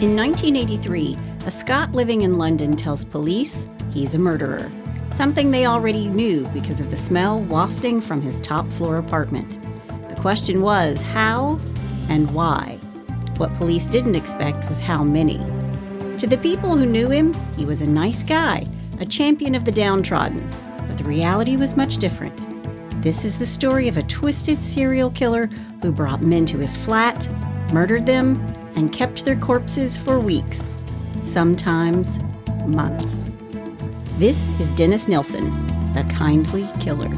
In 1983, a Scot living in London tells police he's a murderer, something they already knew because of the smell wafting from his top-floor apartment. The question was how and why. What police didn't expect was how many. To the people who knew him, he was a nice guy, a champion of the downtrodden, but the reality was much different. This is the story of a twisted serial killer who brought men to his flat, murdered them, and kept their corpses for weeks, sometimes months. This is Dennis Nilsen, the kindly killer.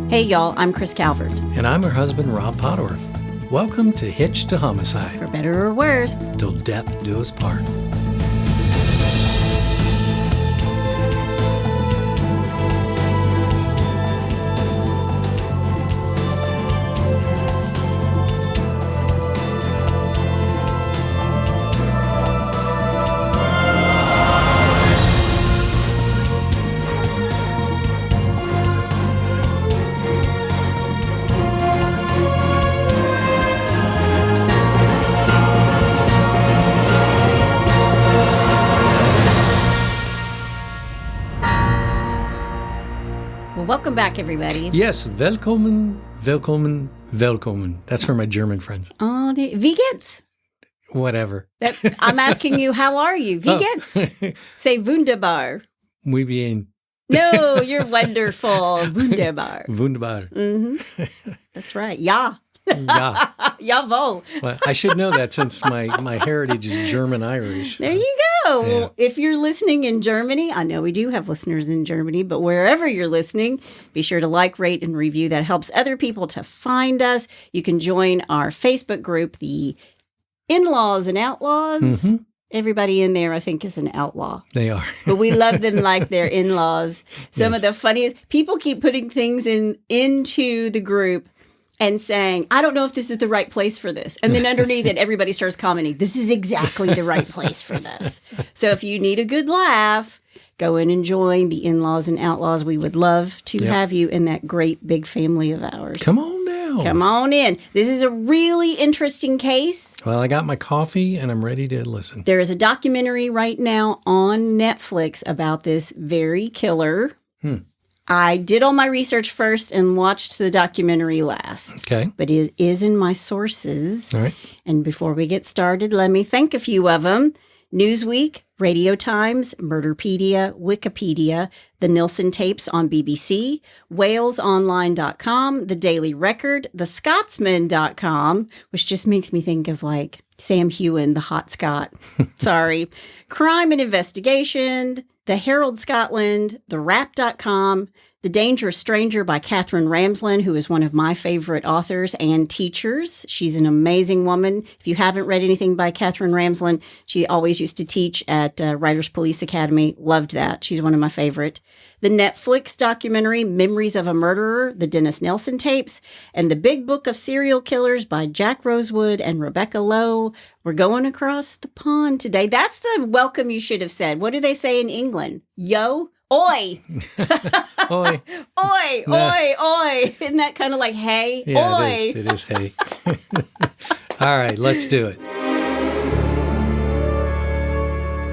Hey y'all, I'm Chris Calvert. And I'm her husband, Rob Potterworth. Welcome to Hitch to Homicide. For better or worse. Till death do us part. Welcome back, everybody. Yes, willkommen, willkommen, willkommen. That's for my German friends. Oh, wie geht's? Whatever. I'm asking you, how are you? Wie geht's? Say wunderbar. Muy bien. No, you're wonderful. Wunderbar. Wunderbar. Mm-hmm. That's right. Ja. Ja. Jawohl. Well, I should know that since my heritage is German-Irish. There you go. Yeah. Well, if you're listening in Germany, I know we do have listeners in Germany, but wherever you're listening, be sure to like, rate, and review. That helps other people to find us. You can join our Facebook group, the In-Laws and Outlaws. Mm-hmm. Everybody in there, I think, is an outlaw. They are. But we love them like they're in-laws. Some of the funniest, people keep putting things into the group and saying, I don't know if this is the right place for this. And then underneath it, everybody starts commenting, this is exactly the right place for this. So if you need a good laugh, go in and join the In-Laws and Outlaws. We would love to have you in that great big family of ours. Come on now. Come on in. This is a really interesting case. Well, I got my coffee and I'm ready to listen. There is a documentary right now on Netflix about this very killer. I did all my research first and watched the documentary last. Okay. But it is in my sources. All right. And before we get started, let me thank a few of them. Newsweek, Radio Times, Murderpedia, Wikipedia, The Nilsen Tapes on BBC, WalesOnline.com, The Daily Record, TheScotsman.com, which just makes me think of like Sam Heughan, the hot Scot. Sorry. Crime and Investigation, The Herald Scotland, TheWrap.com, The Dangerous Stranger by Catherine Ramsland, who is one of my favorite authors and teachers. She's an amazing woman. If you haven't read anything by Catherine Ramsland, she always used to teach at Writers Police Academy. Loved that. She's one of my favorite. The Netflix documentary, Memories of a Murderer, the Dennis Nilsen tapes, and The Big Book of Serial Killers by Jack Rosewood and Rebecca Lowe. We're going across the pond today. That's the welcome you should have said. What do they say in England? Yo? Oi. Oi. Oi, Nah. oi, oi. Isn't that kind of like hey? Yeah, Oi. it is hey. All right, let's do it.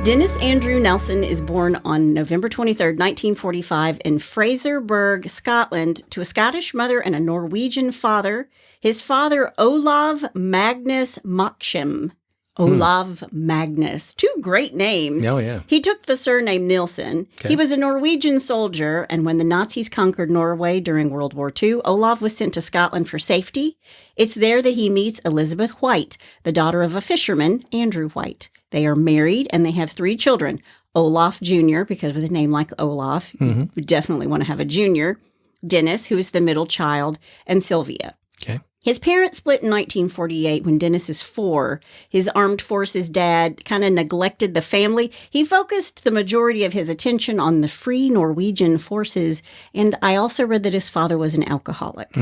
Dennis Andrew Nilsen is born on November 23rd, 1945 in Fraserburgh, Scotland, to a Scottish mother and a Norwegian father. His father, Olav Magnus Mokshem. Olav Magnus. Two great names. Oh, yeah. He took the surname Nilsen. Okay. He was a Norwegian soldier, and when the Nazis conquered Norway during World War II, Olav was sent to Scotland for safety. It's there that he meets Elizabeth White, the daughter of a fisherman, Andrew White. They are married, and they have 3 children. Olaf Jr., because with a name like Olaf, you would definitely want to have a junior. Dennis, who is the middle child, and Sylvia. Okay. His parents split in 1948 when Dennis is 4. His armed forces dad kind of neglected the family. He focused the majority of his attention on the Free Norwegian Forces, and I also read that his father was an alcoholic.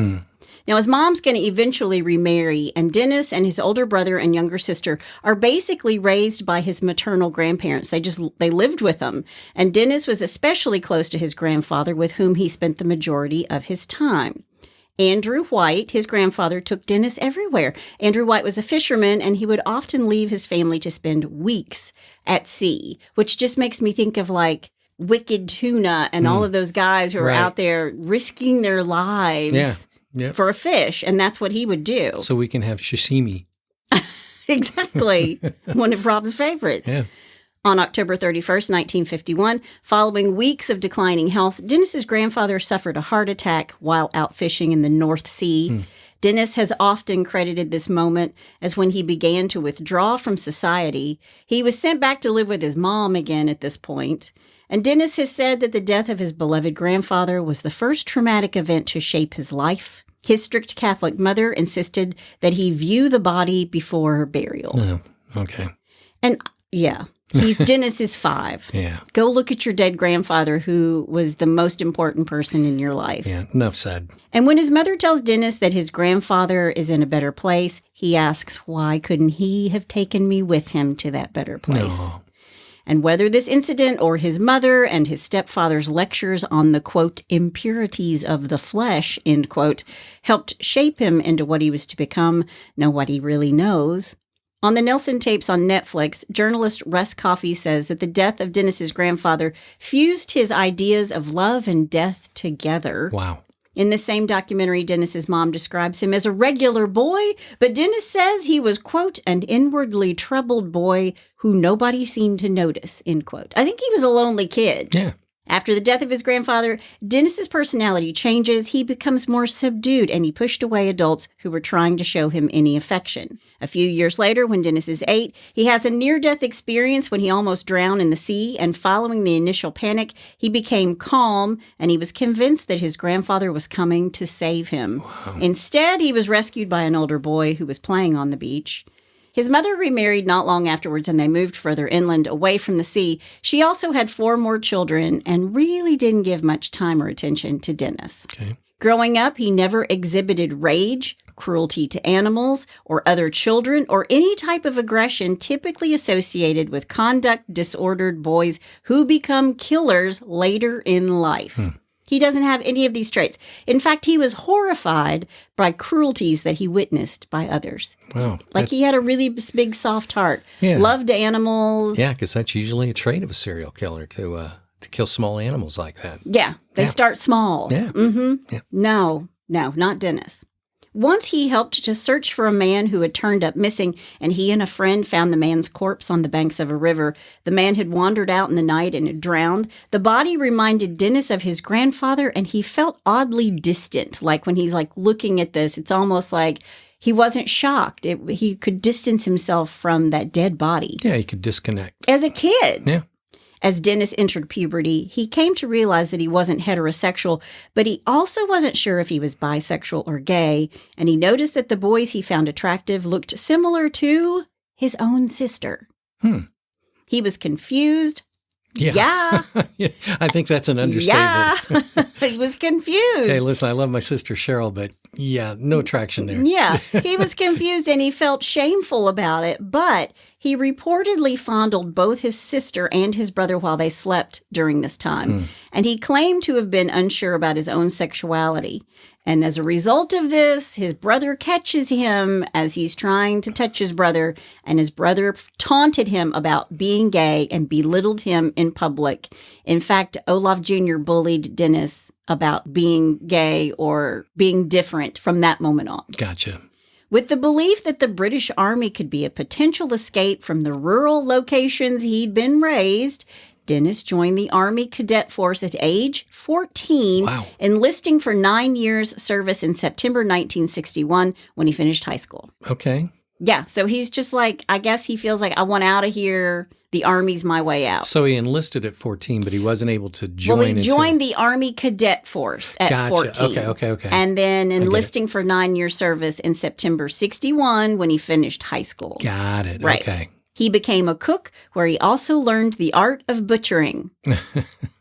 Now, his mom's going to eventually remarry, and Dennis and his older brother and younger sister are basically raised by his maternal grandparents. They lived with them, and Dennis was especially close to his grandfather, with whom he spent the majority of his time. Andrew White, his grandfather, took Dennis everywhere. Andrew White was a fisherman, and he would often leave his family to spend weeks at sea, which just makes me think of like Wicked Tuna and all of those guys who are out there risking their lives for a fish, and that's what he would do. So we can have sashimi. Exactly. One of Rob's favorites. Yeah. On October 31st, 1951, following weeks of declining health, Dennis's grandfather suffered a heart attack while out fishing in the North Sea. Dennis has often credited this moment as when he began to withdraw from society. He was sent back to live with his mom again at this point. And Dennis has said that the death of his beloved grandfather was the first traumatic event to shape his life. His strict Catholic mother insisted that he view the body before burial. Oh, okay. And yeah. Dennis is 5. Yeah. Go look at your dead grandfather, who was the most important person in your life. Yeah, enough said. And when his mother tells Dennis that his grandfather is in a better place, he asks, why couldn't he have taken me with him to that better place? No. And whether this incident or his mother and his stepfather's lectures on the, quote, impurities of the flesh, end quote, helped shape him into what he was to become, nobody really knows. On the Nilsen tapes on Netflix, journalist Russ Coffey says that the death of Dennis's grandfather fused his ideas of love and death together. Wow. In the same documentary, Dennis's mom describes him as a regular boy, but Dennis says he was, quote, an inwardly troubled boy who nobody seemed to notice, end quote. I think he was a lonely kid. Yeah. After the death of his grandfather, Dennis's personality changes. He becomes more subdued, and he pushed away adults who were trying to show him any affection. A few years later, when Dennis is 8, he has a near-death experience when he almost drowned in the sea, and following the initial panic, he became calm, and he was convinced that his grandfather was coming to save him. Wow. Instead, he was rescued by an older boy who was playing on the beach. His mother remarried not long afterwards, and they moved further inland away from the sea. She also had 4 more children and really didn't give much time or attention to Dennis. Okay. Growing up, he never exhibited rage, cruelty to animals or other children, or any type of aggression typically associated with conduct disordered boys who become killers later in life. He doesn't have any of these traits. In fact, he was horrified by cruelties that he witnessed by others. Wow. Like he had a really big, soft heart. Yeah. Loved animals. Yeah, because that's usually a trait of a serial killer to kill small animals like that. Yeah. They start small. Yeah. Mm-hmm. Yeah. No, not Dennis. Once he helped to search for a man who had turned up missing, and he and a friend found the man's corpse on the banks of a river. The man had wandered out in the night and had drowned. The body reminded Dennis of his grandfather, and he felt oddly distant. Like when he's like looking at this, it's almost like he wasn't shocked. He could distance himself from that dead body. Yeah, you could disconnect. As a kid. Yeah. As Dennis entered puberty, he came to realize that he wasn't heterosexual, but he also wasn't sure if he was bisexual or gay, and he noticed that the boys he found attractive looked similar to his own sister. He was confused. Yeah. Yeah. I think that's an understatement. Yeah. He was confused. Hey, listen, I love my sister Cheryl, but yeah, no attraction there. Yeah, he was confused and he felt shameful about it, but he reportedly fondled both his sister and his brother while they slept during this time. And he claimed to have been unsure about his own sexuality. And as a result of this, his brother catches him as he's trying to touch his brother, and his brother taunted him about being gay and belittled him in public. In fact, Olaf Jr. bullied Dennis about being gay or being different from that moment on. Gotcha. With the belief that the British Army could be a potential escape from the rural locations he'd been raised, Dennis joined the Army Cadet Force at age 14, enlisting for 9 years service in September 1961 when he finished high school. Okay. Yeah, so he's just like, I guess he feels like, I want out of here. The Army's my way out. So he enlisted at 14, but he wasn't able to join. Well, he joined the Army Cadet Force at 14. Okay. And then enlisting for 9 years service in September 61 when he finished high school. Got it. Right. Okay. He became a cook where he also learned the art of butchering.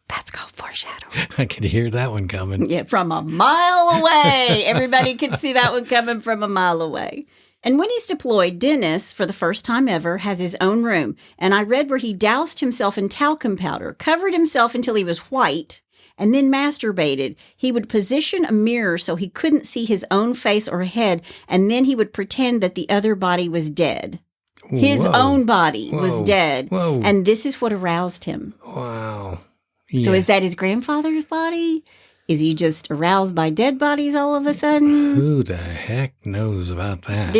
That's called foreshadowing. I could hear that one coming. Yeah, from a mile away. Everybody could see that one coming from a mile away. And when he's deployed, Dennis, for the first time ever, has his own room. And I read where he doused himself in talcum powder, covered himself until he was white, and then masturbated. He would position a mirror so he couldn't see his own face or head, and then he would pretend that the other body was dead. His own body was dead, and this is what aroused him. Wow. So is that his grandfather's body? Is he just aroused by dead bodies all of a sudden? Who the heck knows about that?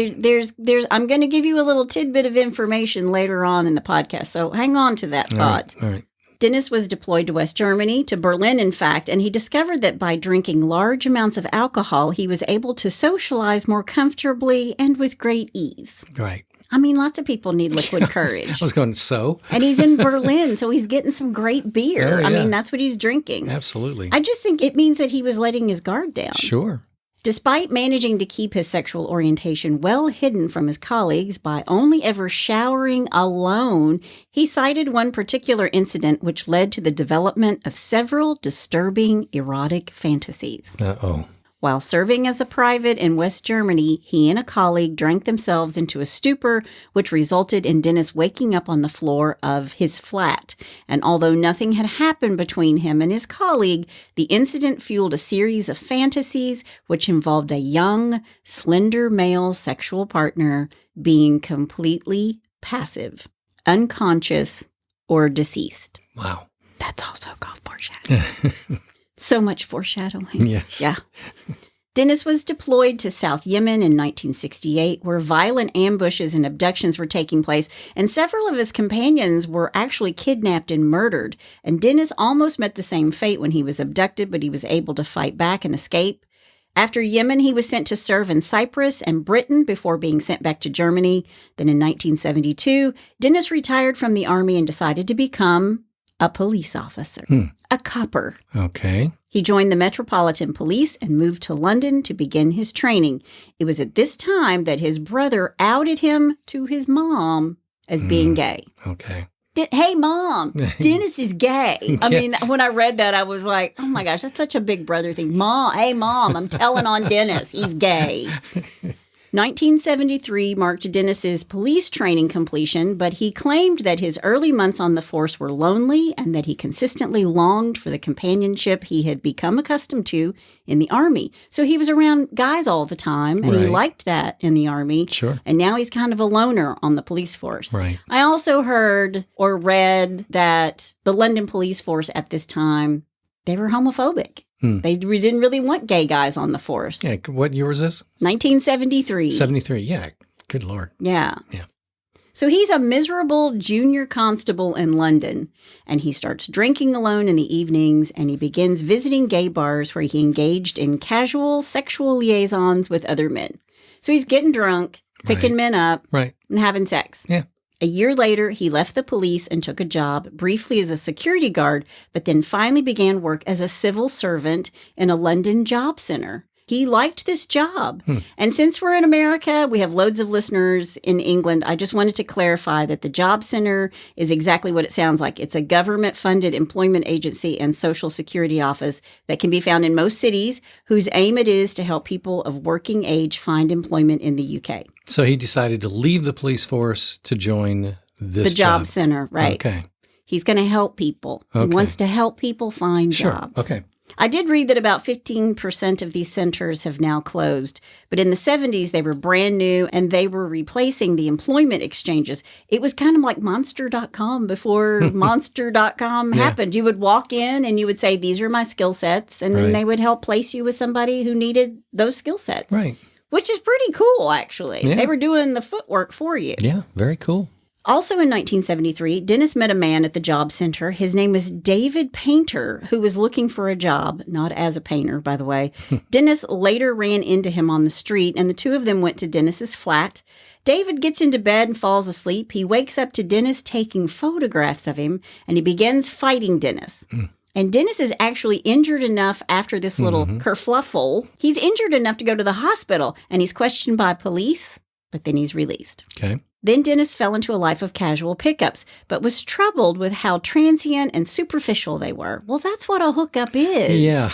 I'm going to give you a little tidbit of information later on in the podcast, so hang on to that thought. All right. Dennis was deployed to West Germany, to Berlin, in fact, and he discovered that by drinking large amounts of alcohol, he was able to socialize more comfortably and with great ease. Right. I mean, lots of people need liquid courage. I was going, so? And he's in Berlin, so he's getting some great beer. Oh, yeah. I mean, that's what he's drinking. Absolutely. I just think it means that he was letting his guard down. Sure. Despite managing to keep his sexual orientation well hidden from his colleagues by only ever showering alone, he cited one particular incident which led to the development of several disturbing erotic fantasies. Uh-oh. While serving as a private in West Germany, he and a colleague drank themselves into a stupor, which resulted in Dennis waking up on the floor of his flat. And although nothing had happened between him and his colleague, the incident fueled a series of fantasies which involved a young, slender male sexual partner being completely passive, unconscious, or deceased. Wow. That's also called foreshadowing. So much foreshadowing. Yes. Yeah. Dennis was deployed to South Yemen in 1968, where violent ambushes and abductions were taking place, and several of his companions were actually kidnapped and murdered. And Dennis almost met the same fate when he was abducted, but he was able to fight back and escape. After Yemen, he was sent to serve in Cyprus and Britain before being sent back to Germany. Then in 1972, Dennis retired from the Army and decided to become a police officer, a copper. Okay. He joined the Metropolitan Police and moved to London to begin his training. It was at this time that his brother outed him to his mom as being gay. Okay. Hey, Mom, Dennis is gay. I mean, when I read that, I was like, oh my gosh, that's such a big brother thing. Hey, Mom, I'm telling on Dennis. He's gay. 1973 marked Dennis's police training completion, but he claimed that his early months on the force were lonely and that he consistently longed for the companionship he had become accustomed to in the Army. So he was around guys all the time, and he liked that in the Army. Sure. And now he's kind of a loner on the police force. Right. I also heard or read that the London police force at this time, they were homophobic. We didn't really want gay guys on the force. Yeah. What year was this? 1973. 73. Yeah. Good Lord. Yeah. Yeah. So he's a miserable junior constable in London, and he starts drinking alone in the evenings, and he begins visiting gay bars where he engaged in casual sexual liaisons with other men. So he's getting drunk, picking men up, and having sex. Yeah. A year later, he left the police and took a job briefly as a security guard, but then finally began work as a civil servant in a London job center. He liked this job. And since we're in America, we have loads of listeners in England. I just wanted to clarify that the job center is exactly what it sounds like. It's a government-funded employment agency and social security office that can be found in most cities, whose aim it is to help people of working age find employment in the UK. So he decided to leave the police force to join this the job center, right. Okay. He's going to help people. Okay. He wants to help people find jobs. Okay. I did read that about 15% of these centers have now closed, but in the 70s, they were brand new and they were replacing the employment exchanges. It was kind of like Monster.com before Monster.com happened. You would walk in and you would say, these are my skill sets, and then they would help place you with somebody who needed those skill sets. Right. Which is pretty cool, actually. Yeah. They were doing the footwork for you. Yeah, very cool. Also in 1973, Dennis met a man at the job center. His name was David Painter, who was looking for a job, not as a painter, by the way. Dennis later ran into him on the street, and the two of them went to Dennis's flat. David gets into bed and falls asleep. He wakes up to Dennis taking photographs of him, and he begins fighting Dennis. And Dennis is actually injured enough after this little kerfluffle. He's injured enough to go to the hospital, and he's questioned by police, but then he's released. Okay. Then Dennis fell into a life of casual pickups, but was troubled with how transient and superficial they were. Well, that's what a hookup is. Yeah.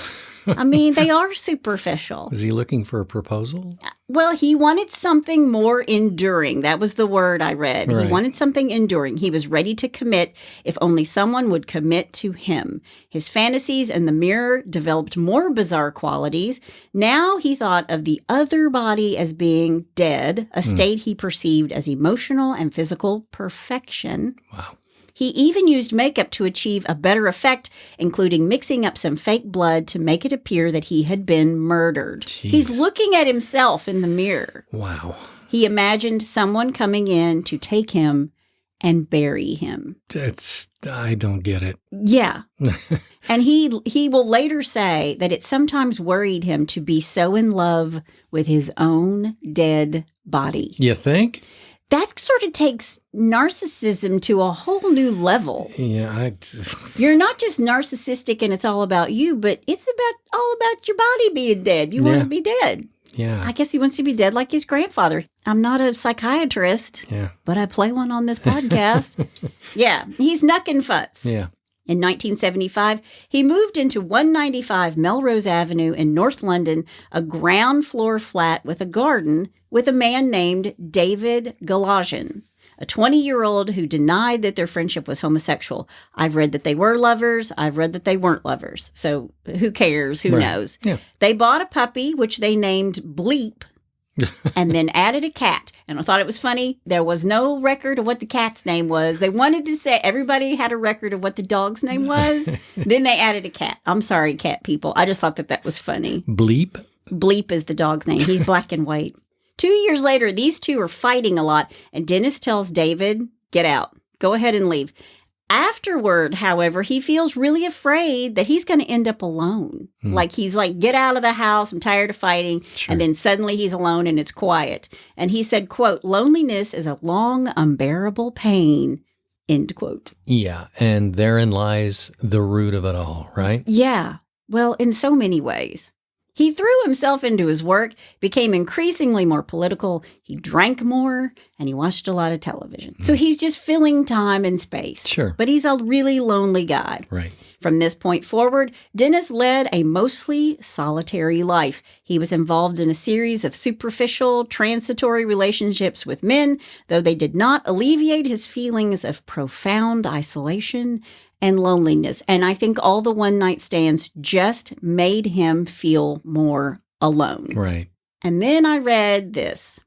I mean, they are superficial. Was he looking for a proposal? Well, he wanted something more enduring. That was the word I read. Right. He wanted something enduring. He was ready to commit if only someone would commit to him. His fantasies in the mirror developed more bizarre qualities. Now he thought of the other body as being dead, a state he perceived as emotional and physical perfection. Wow. He even used makeup to achieve a better effect, including mixing up some fake blood to make it appear that he had been murdered. Jeez. He's looking at himself in the mirror. Wow. He imagined someone coming in to take him and bury him. I don't get it. Yeah. And he will later say that it sometimes worried him to be so in love with his own dead body. You think? That sort of takes narcissism to a whole new level. Yeah, You're not just narcissistic and it's all about you, but it's all about your body being dead. You want Yeah. to be dead. yeah. I guess he wants to be dead like his grandfather. I'm not a psychiatrist, Yeah. but I play one on this podcast. Yeah, he's knuckin' futz. Yeah. In 1975, he moved into 195 Melrose Avenue in North London, a ground floor flat with a garden, with a man named David Galosian, a 20-year-old who denied that their friendship was homosexual. I've read that they were lovers. I've read that they weren't lovers. So who cares? Who Right. knows? Yeah. They bought a puppy, which they named Bleep, and then added a cat. And I thought it was funny. There was no record of what the cat's name was. They wanted to say everybody had a record of what the dog's name was. Then they added a cat. I'm sorry, cat people. I just thought that was funny. Bleep? Bleep is the dog's name. He's black and white. 2 years later, these two are fighting a lot, and Dennis tells David, get out. Go ahead and leave. Afterward, however, he feels really afraid that he's going to end up alone. Like he's like, get out of the house. I'm tired of fighting. Sure. And then suddenly he's alone and it's quiet. And he said, quote, loneliness is a long, unbearable pain, end quote. Yeah. And therein lies the root of it all, right? Yeah. Well, in so many ways. He threw himself into his work, became increasingly more political. He drank more, and he watched a lot of television. So he's just filling time and space. Sure. But he's a really lonely guy. Right. From this point forward, Dennis led a mostly solitary life. He was involved in a series of superficial, transitory relationships with men, though they did not alleviate his feelings of profound isolation and loneliness. And I think all the one-night stands just made him feel more alone. Right. And then I read this.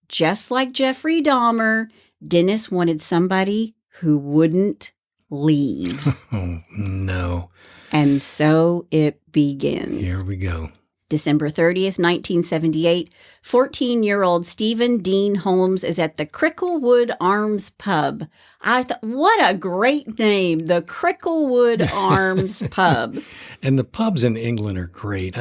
Just like Jeffrey Dahmer, Dennis wanted somebody who wouldn't leave. Oh, no. And so it begins. Here we go. December 30th, 1978, 14-year-old Stephen Dean Holmes is at the Cricklewood Arms Pub. I thought, what a great name, the Cricklewood Arms Pub. And the pubs in England are great.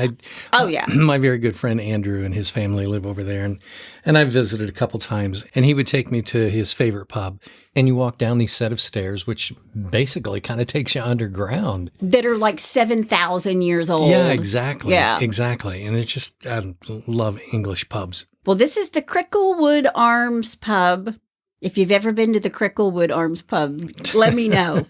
Oh, yeah. My very good friend Andrew and his family live over there, and I've visited a couple times, and he would take me to his favorite pub, and you walk down these set of stairs, which basically kind of takes you underground. That are like 7,000 years old. Yeah, exactly. Yeah. Exactly. And it's just, I love English pubs. Well, this is the Cricklewood Arms Pub. If you've ever been to the Cricklewood Arms Pub, let me know.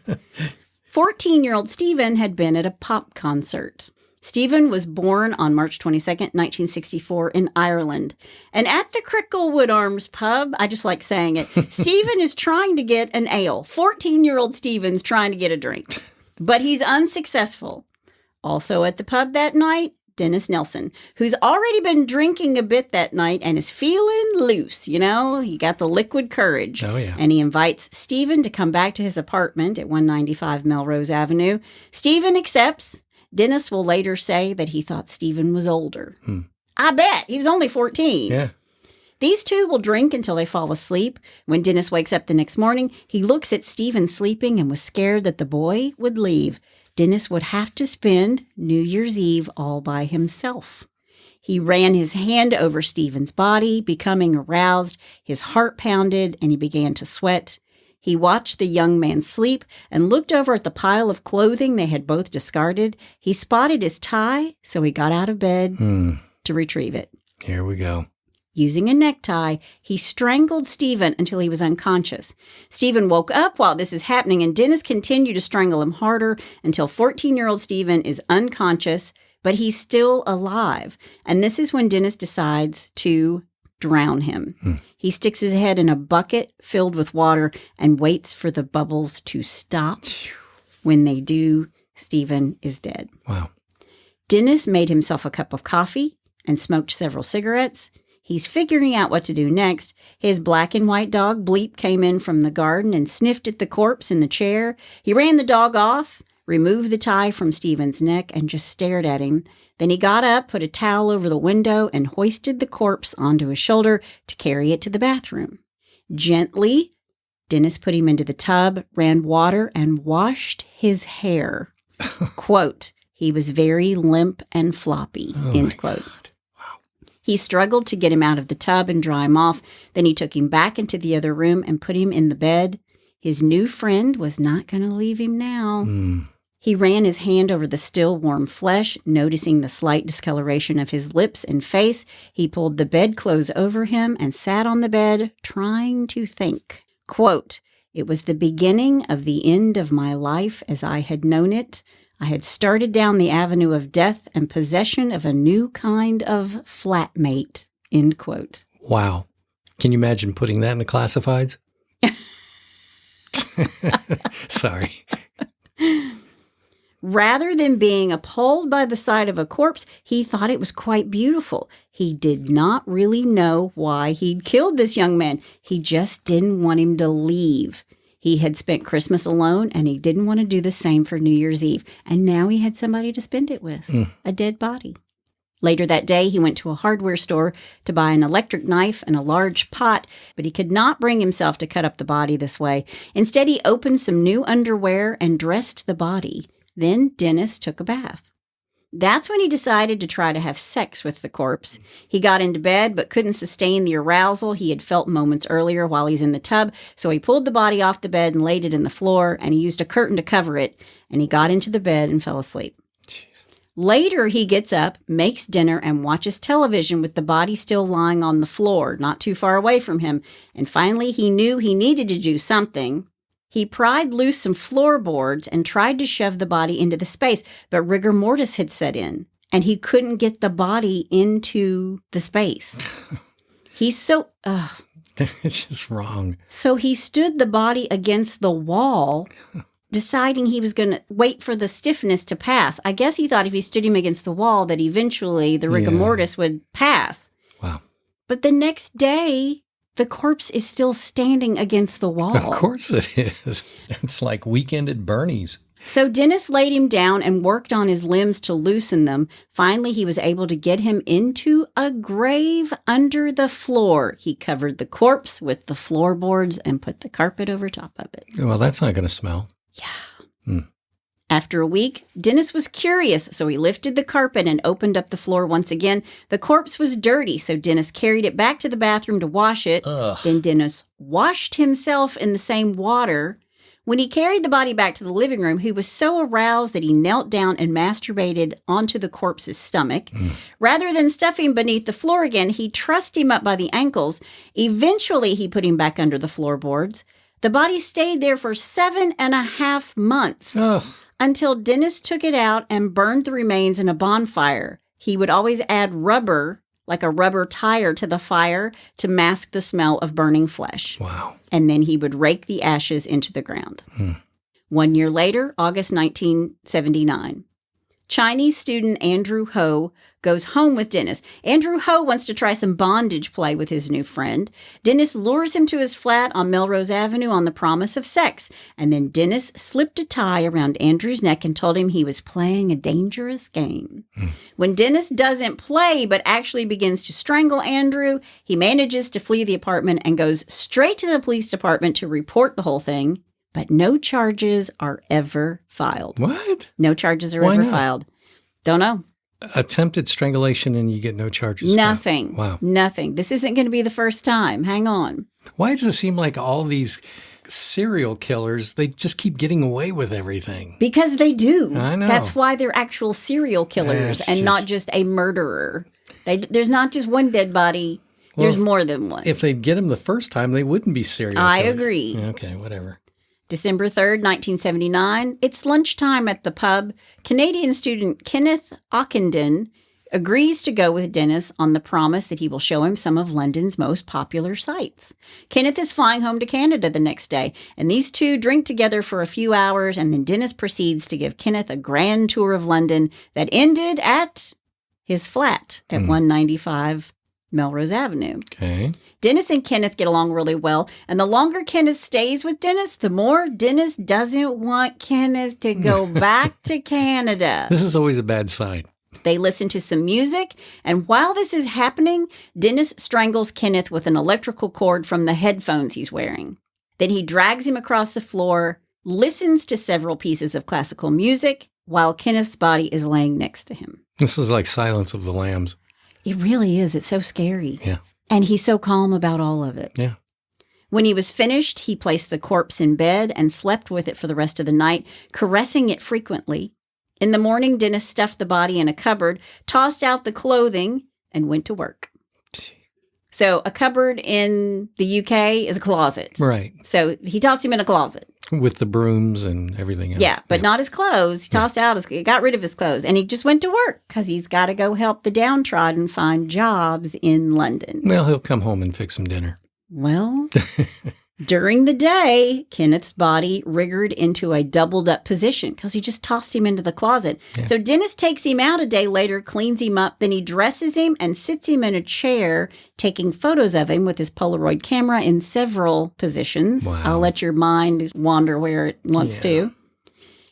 14-year-old Stephen had been at a pop concert. Stephen was born on March 22nd, 1964 in Ireland. And at the Cricklewood Arms Pub, I just like saying it, Stephen is trying to get an ale. 14-year-old Stephen's trying to get a drink. But he's unsuccessful. Also at the pub that night, Dennis Nilsen, who's already been drinking a bit that night and is feeling loose, you know? He got the liquid courage. Oh, yeah. And he invites Stephen to come back to his apartment at 195 Melrose Avenue. Stephen accepts. Dennis will later say that he thought Stephen was older. I bet. He was only 14. Yeah. These two will drink until they fall asleep. When Dennis wakes up the next morning, he looks at Stephen sleeping and was scared that the boy would leave. Dennis would have to spend New Year's Eve all by himself. He ran his hand over Stephen's body, becoming aroused. His heart pounded, and he began to sweat. He watched the young man sleep and looked over at the pile of clothing they had both discarded. He spotted his tie, so he got out of bed to retrieve it. Here we go. Using a necktie, he strangled Stephen until he was unconscious. Stephen woke up while this is happening, and Dennis continued to strangle him harder until 14-year-old Stephen is unconscious, but he's still alive. And this is when Dennis decides to drown him. He sticks his head in a bucket filled with water and waits for the bubbles to stop. When they do, Stephen is dead. Wow. Dennis made himself a cup of coffee and smoked several cigarettes. He's figuring out what to do next. His black and white dog, Bleep, came in from the garden and sniffed at the corpse in the chair. He ran the dog off, removed the tie from Stephen's neck, and just stared at him. Then he got up, put a towel over the window, and hoisted the corpse onto his shoulder to carry it to the bathroom. Gently, Dennis put him into the tub, ran water, and washed his hair. Quote, he was very limp and floppy, end quote. He struggled to get him out of the tub and dry him off. Then he took him back into the other room and put him in the bed. His new friend was not going to leave him now. He ran his hand over the still warm flesh, noticing the slight discoloration of his lips and face. He pulled the bedclothes over him and sat on the bed, trying to think. Quote, it was the beginning of the end of my life as I had known it. I had started down the avenue of death and possession of a new kind of flatmate, end quote. Wow. Can you imagine putting that in the classifieds? Sorry. Rather than being appalled by the sight of a corpse, he thought it was quite beautiful. He did not really know why he'd killed this young man. He just didn't want him to leave. He had spent Christmas alone, and he didn't want to do the same for New Year's Eve. And now he had somebody to spend it with, a dead body. Later that day, he went to a hardware store to buy an electric knife and a large pot, but he could not bring himself to cut up the body this way. Instead, he opened some new underwear and dressed the body. Then Dennis took a bath. That's when he decided to try to have sex with the corpse. He got into bed but couldn't sustain the arousal he had felt moments earlier while he's in the tub, so he pulled the body off the bed and laid it in the floor, and he used a curtain to cover it, and he got into the bed and fell asleep. Jeez. Later, he gets up, makes dinner, and watches television with the body still lying on the floor, not too far away from him, and finally he knew he needed to do something. He pried loose some floorboards and tried to shove the body into the space, but rigor mortis had set in, and he couldn't get the body into the space. It's just wrong. So he stood the body against the wall, deciding he was going to wait for the stiffness to pass. I guess he thought if he stood him against the wall that eventually the rigor mortis would pass. Wow. But the next day, the corpse is still standing against the wall. Of course it is. It's like Weekend at Bernie's. So Dennis laid him down and worked on his limbs to loosen them. Finally, he was able to get him into a grave under the floor. He covered the corpse with the floorboards and put the carpet over top of it. Well, that's not going to smell. Yeah. After a week, Dennis was curious, so he lifted the carpet and opened up the floor once again. The corpse was dirty, so Dennis carried it back to the bathroom to wash it. Ugh. Then Dennis washed himself in the same water. When he carried the body back to the living room, he was so aroused that he knelt down and masturbated onto the corpse's stomach. Rather than stuff him beneath the floor again, he trussed him up by the ankles. Eventually, he put him back under the floorboards. The body stayed there for 7.5 months. Ugh. Until Dennis took it out and burned the remains in a bonfire. He would always add rubber, like a rubber tire, to the fire to mask the smell of burning flesh. Wow. And then he would rake the ashes into the ground. 1 year later, August 1979, Chinese student Andrew Ho goes home with Dennis. Andrew Ho wants to try some bondage play with his new friend. Dennis lures him to his flat on Melrose Avenue on the promise of sex. And then Dennis slipped a tie around Andrew's neck and told him he was playing a dangerous game. When Dennis doesn't play but actually begins to strangle Andrew, he manages to flee the apartment and goes straight to the police department to report the whole thing. But no charges are ever filed. What? No charges are Why ever not? filed. Don't know. Attempted strangulation and you get no charges. Nothing. Wow. Nothing. This isn't going to be the first time. Hang on. Why does it seem like all these serial killers, they just keep getting away with everything? Because they do. I know. That's why they're actual serial killers It's and not just- just a murderer. There's not just one dead body. Well, There's more than one. If they'd get them the first time, they wouldn't be serial I killers. agree. Okay, whatever. December 3rd, 1979, it's lunchtime at the pub. Canadian student Kenneth Ockenden agrees to go with Dennis on the promise that he will show him some of London's most popular sights. Kenneth is flying home to Canada the next day, and these two drink together for a few hours, and then Dennis proceeds to give Kenneth a grand tour of London that ended at his flat at 195 Melrose Avenue. Okay. Dennis and Kenneth get along really well, and the longer Kenneth stays with Dennis, the more Dennis doesn't want Kenneth to go back to Canada. This is always a bad sign. They listen to some music, and while this is happening, Dennis strangles Kenneth with an electrical cord from the headphones he's wearing. Then he drags him across the floor, listens to several pieces of classical music, while Kenneth's body is laying next to him. This is like Silence of the Lambs. It really is. It's so scary. Yeah. And he's so calm about all of it. Yeah. When he was finished, he placed the corpse in bed and slept with it for the rest of the night, caressing it frequently. In the morning, Dennis stuffed the body in a cupboard, tossed out the clothing, and went to work. So a cupboard in the UK is a closet. Right. So he tossed him in a closet. With the brooms and everything else. Yeah, but not his clothes. He tossed out got rid of his clothes. And he just went to work because he's got to go help the downtrodden find jobs in London. Well, he'll come home and fix some dinner. Well, during the day, Kenneth's body wriggled into a doubled up position because he just tossed him into the closet. Yeah. So Dennis takes him out a day later, cleans him up, then he dresses him and sits him in a chair, taking photos of him with his Polaroid camera in several positions. Wow. I'll let your mind wander where it wants to.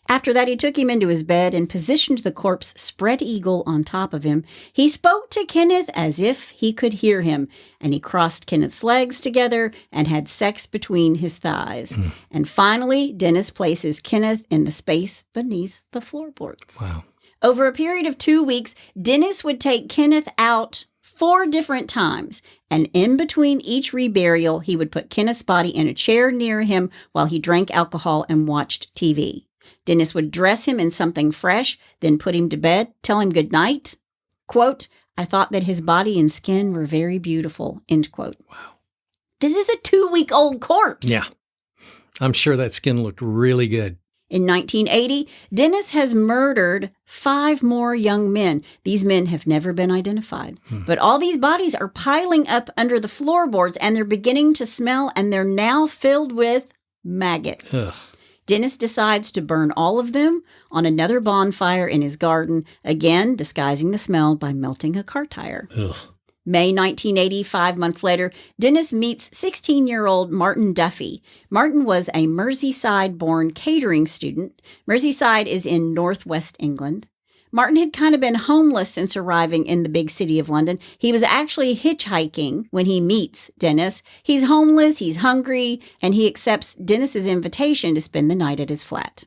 After that, he took him into his bed and positioned the corpse spread eagle on top of him. He spoke to Kenneth as if he could hear him, and he crossed Kenneth's legs together and had sex between his thighs. And finally, Dennis places Kenneth in the space beneath the floorboards. Wow. Over a period of 2 weeks, Dennis would take Kenneth out 4 different times, and in between each reburial, he would put Kenneth's body in a chair near him while he drank alcohol and watched TV. Dennis would dress him in something fresh, then put him to bed, tell him good night. Quote, I thought that his body and skin were very beautiful, end quote. Wow. This is a 2-week-old corpse. Yeah. I'm sure that skin looked really good. In 1980, Dennis has murdered 5 more young men. These men have never been identified. But all these bodies are piling up under the floorboards, and they're beginning to smell, and they're now filled with maggots. Ugh. Dennis decides to burn all of them on another bonfire in his garden, again disguising the smell by melting a car tire. Ugh. May 1980, 5 months later, Dennis meets 16-year-old Martin Duffy. Martin was a Merseyside-born catering student. Merseyside is in northwest England. Martin had kind of been homeless since arriving in the big city of London. He was actually hitchhiking when he meets Dennis. He's homeless, he's hungry, and he accepts Dennis's invitation to spend the night at his flat.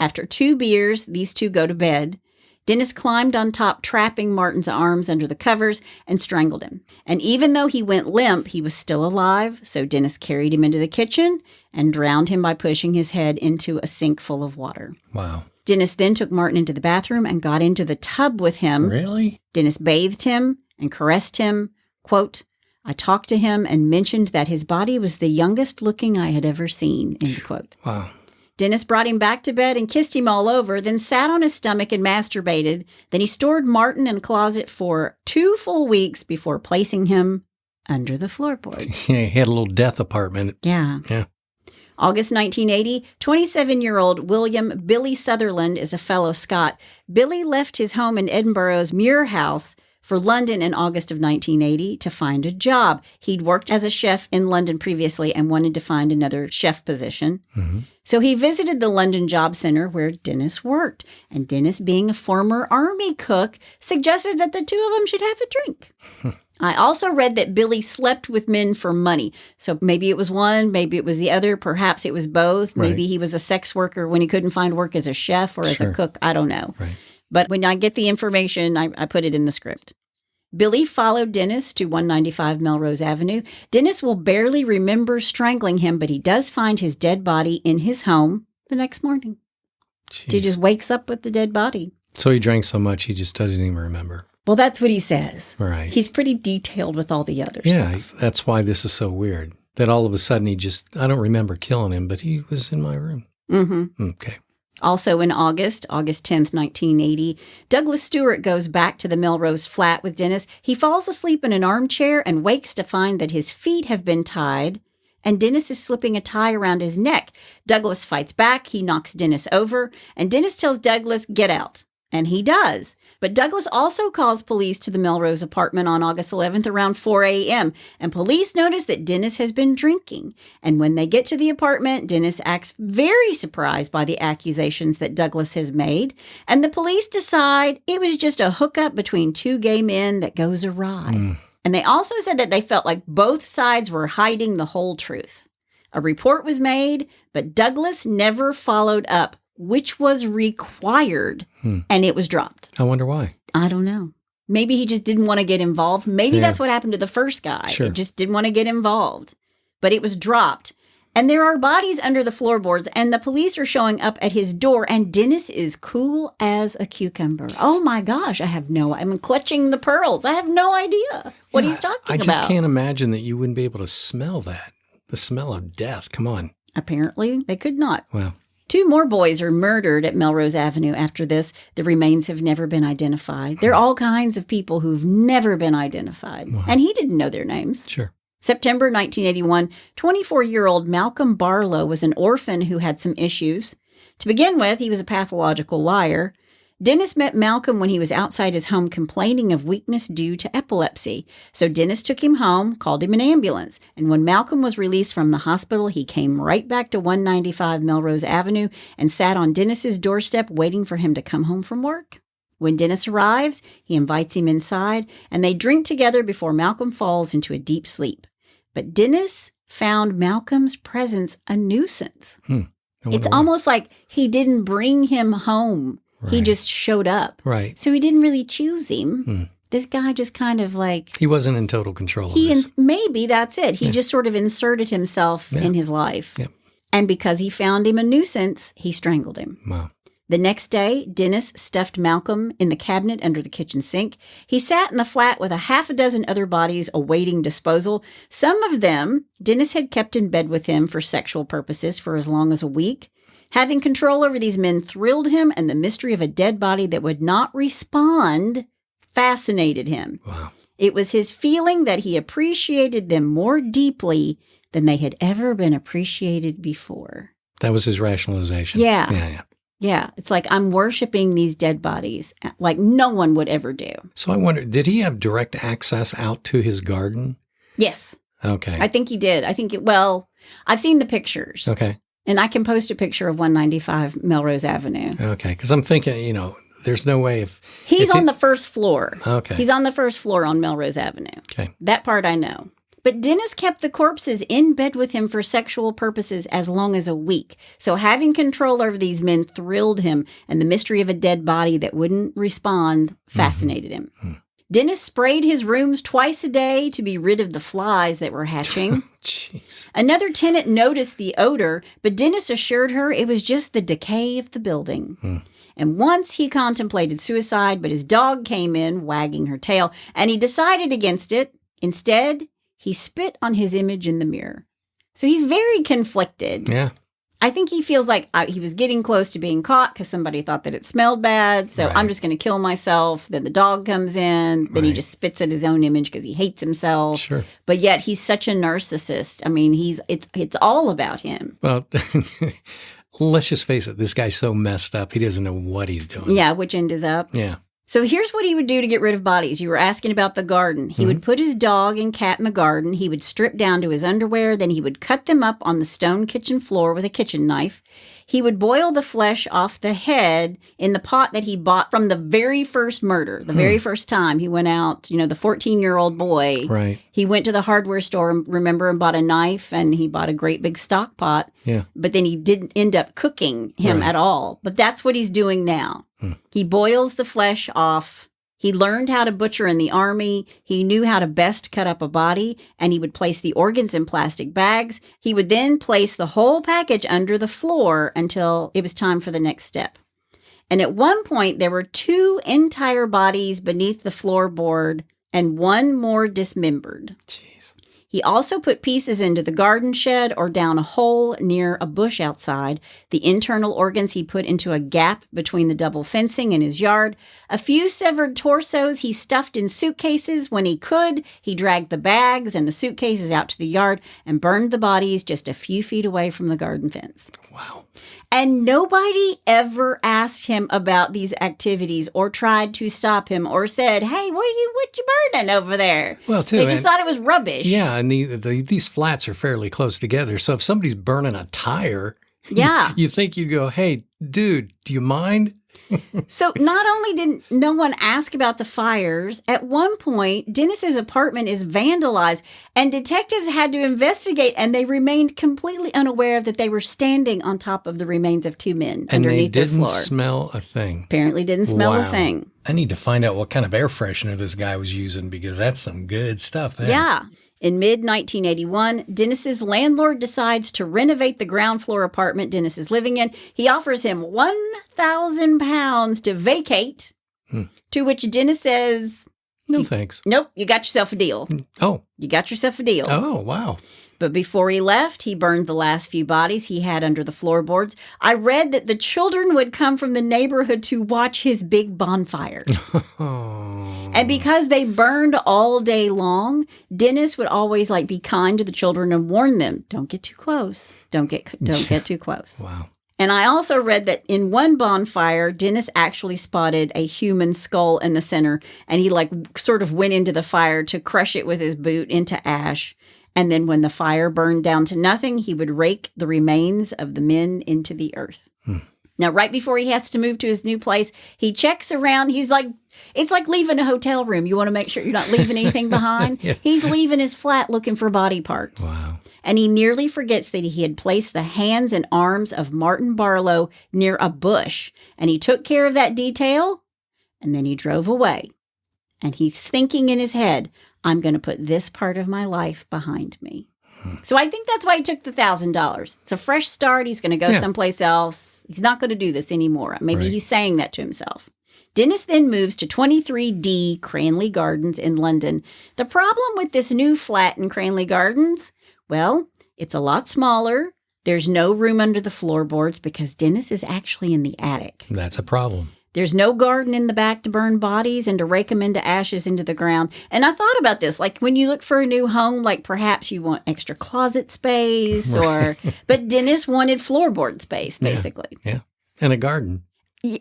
After 2 beers, these two go to bed. Dennis climbed on top, trapping Martin's arms under the covers, and strangled him. And even though he went limp, he was still alive, so Dennis carried him into the kitchen and drowned him by pushing his head into a sink full of water. Wow. Dennis then took Martin into the bathroom and got into the tub with him. Really? Dennis bathed him and caressed him. Quote, I talked to him and mentioned that his body was the youngest looking I had ever seen, end quote. Wow. Dennis brought him back to bed and kissed him all over, then sat on his stomach and masturbated. Then he stored Martin in a closet for 2 full weeks before placing him under the floorboards. Yeah, he had a little death apartment. Yeah. Yeah. August 1980, 27-year-old William Billy Sutherland is a fellow Scot. Billy left his home in Edinburgh's Muir House for London in August of 1980 to find a job. He'd worked as a chef in London previously and wanted to find another chef position. Mm-hmm. So he visited the London Job Centre where Dennis worked. And Dennis, being a former army cook, suggested that the 2 of them should have a drink. I also read that Billy slept with men for money. So maybe it was one, maybe it was the other, perhaps it was both. Right. Maybe he was a sex worker when he couldn't find work as a chef or as a cook. I don't know. Right. But when I get the information, I put it in the script. Billy followed Dennis to 195 Melrose Avenue. Dennis will barely remember strangling him, but he does find his dead body in his home the next morning. Jeez. He just wakes up with the dead body. So he drank so much he just doesn't even remember. Well, that's what he says. Right. He's pretty detailed with all the other Yeah, stuff. that's why this is so weird. That all of a sudden I don't remember killing him, but he was in my room. Mm-hmm. Okay. Also in August 10th, 1980, Douglas Stewart goes back to the Melrose flat with Dennis. He falls asleep in an armchair and wakes to find that his feet have been tied, and Dennis is slipping a tie around his neck. Douglas fights back. He knocks Dennis over, and Dennis tells Douglas, "Get out." And he does. But Douglas also calls police to the Melrose apartment on August 11th around 4 a.m., and police notice that Dennis has been drinking. And when they get to the apartment, Dennis acts very surprised by the accusations that Douglas has made, and the police decide it was just a hookup between two gay men that goes awry. And they also said that they felt like both sides were hiding the whole truth. A report was made, but Douglas never followed up, which was required, and it was dropped. I wonder why. I don't know. Maybe he just didn't want to get involved. Maybe that's what happened to the first guy. Sure. He just didn't want to get involved. But it was dropped. And there are bodies under the floorboards, and the police are showing up at his door, and Dennis is cool as a cucumber. Oh my gosh, I'm clutching the pearls. I have no idea what he's talking about. I just can't imagine that you wouldn't be able to smell that. The smell of death. Come on. Apparently, they could not. Wow. 2 more boys are murdered at Melrose Avenue after this. The remains have never been identified. There are all kinds of people who've never been identified. Wow. And he didn't know their names. Sure. September 1981, 24-year-old Malcolm Barlow was an orphan who had some issues. To begin with, he was a pathological liar. Dennis met Malcolm when he was outside his home complaining of weakness due to epilepsy. So Dennis took him home, called him an ambulance. And when Malcolm was released from the hospital, he came right back to 195 Melrose Avenue and sat on Dennis's doorstep waiting for him to come home from work. When Dennis arrives, he invites him inside, and they drink together before Malcolm falls into a deep sleep. But Dennis found Malcolm's presence a nuisance. It's almost like he didn't bring him home. Right. He just showed up. Right. So he didn't really choose him. This guy just kind of like... He wasn't in total control of this. Maybe that's it. He just sort of inserted himself in his life. Yep. And because he found him a nuisance, he strangled him. Wow. The next day, Dennis stuffed Malcolm in the cabinet under the kitchen sink. He sat in the flat with a half a dozen other bodies awaiting disposal. Some of them, Dennis had kept in bed with him for sexual purposes for as long as a week. Having control over these men thrilled him, and the mystery of a dead body that would not respond fascinated him. Wow. It was his feeling that he appreciated them more deeply than they had ever been appreciated before. That was his rationalization. Yeah. Yeah. It's like, I'm worshiping these dead bodies like no one would ever do. So I wonder, did he have direct access out to his garden? Yes. Okay. I think he did. I've seen the pictures. Okay. And I can post a picture of 195 Melrose Avenue. Okay. Because I'm thinking, there's no way if... He's on the first floor. Okay. He's on the first floor on Melrose Avenue. Okay. That part I know. But Dennis kept the corpses in bed with him for sexual purposes as long as a week. So having control over these men thrilled him, and the mystery of a dead body that wouldn't respond fascinated him. Dennis sprayed his rooms twice a day to be rid of the flies that were hatching. Jeez. Another tenant noticed the odor, but Dennis assured her it was just the decay of the building. And once he contemplated suicide, but his dog came in, wagging her tail, and he decided against it. Instead, he spit on his image in the mirror. So he's very conflicted. Yeah. I think he feels like he was getting close to being caught because somebody thought that it smelled bad. So I'm just going to kill myself. Then the dog comes in. Then he just spits at his own image because he hates himself. Sure. But yet he's such a narcissist. I mean, it's all about him. Well, let's just face it. This guy's so messed up. He doesn't know what he's doing. Yeah. Which end is up? Yeah. So here's what he would do to get rid of bodies. You were asking about the garden. He would put his dog and cat in the garden. He would strip down to his underwear. Then he would cut them up on the stone kitchen floor with a kitchen knife. He would boil the flesh off the head in the pot that he bought from the very first murder, the very first time he went out, the 14-year-old boy. Right. He went to the hardware store, and bought a knife, and he bought a great big stock pot. Yeah. But then he didn't end up cooking him at all. But that's what he's doing now. He boils the flesh off. He learned how to butcher in the army. He knew how to best cut up a body, and he would place the organs in plastic bags. He would then place the whole package under the floor until it was time for the next step. And at one point, there were 2 entire bodies beneath the floorboard and 1 more dismembered. Jeez. He also put pieces into the garden shed or down a hole near a bush outside. The internal organs he put into a gap between the double fencing in his yard. A few severed torsos he stuffed in suitcases when he could. He dragged the bags and the suitcases out to the yard and burned the bodies just a few feet away from the garden fence. Wow. And nobody ever asked him about these activities or tried to stop him or said, hey, what you burning over there? Well, too. They just thought it was rubbish. Yeah, and these flats are fairly close together. So if somebody's burning a tire, yeah, you think you'd go, hey, dude, do you mind? So not only did no one ask about the fires, at one point, Dennis's apartment is vandalized and detectives had to investigate, and they remained completely unaware that they were standing on top of the remains of two men underneath their floor. And they didn't smell a thing. Apparently didn't smell a thing. I need to find out what kind of air freshener this guy was using because that's some good stuff there. Yeah. In mid-1981, Dennis's landlord decides to renovate the ground floor apartment Dennis is living in. He offers him £1,000 to vacate, to which Dennis says, no thanks. Nope, you got yourself a deal. Oh. You got yourself a deal. Oh, wow. But before he left, he burned the last few bodies he had under the floorboards. I read that the children would come from the neighborhood to watch his big bonfire. And because they burned all day long, Dennis would always be kind to the children and warn them, don't get too close. Don't get too close. Wow. And I also read that in one bonfire, Dennis actually spotted a human skull in the center, and he sort of went into the fire to crush it with his boot into ash. And then when the fire burned down to nothing, he would rake the remains of the men into the earth. Now, right before he has to move to his new place, he checks around. He's it's like leaving a hotel room. You want to make sure you're not leaving anything behind. Yeah. He's leaving his flat looking for body parts. Wow. And he nearly forgets that he had placed the hands and arms of Martin Barlow near a bush. And he took care of that detail, and then he drove away. And he's thinking in his head, I'm going to put this part of my life behind me. So I think that's why he took the $1,000. It's a fresh start. He's going to go someplace else. He's not going to do this anymore. Maybe he's saying that to himself. Dennis then moves to 23D Cranley Gardens in London. The problem with this new flat in Cranley Gardens, well, it's a lot smaller. There's no room under the floorboards because Dennis is actually in the attic. That's a problem. There's no garden in the back to burn bodies and to rake them into ashes into the ground. And I thought about this, when you look for a new home, perhaps you want extra closet space but Dennis wanted floorboard space, basically. Yeah. And a garden.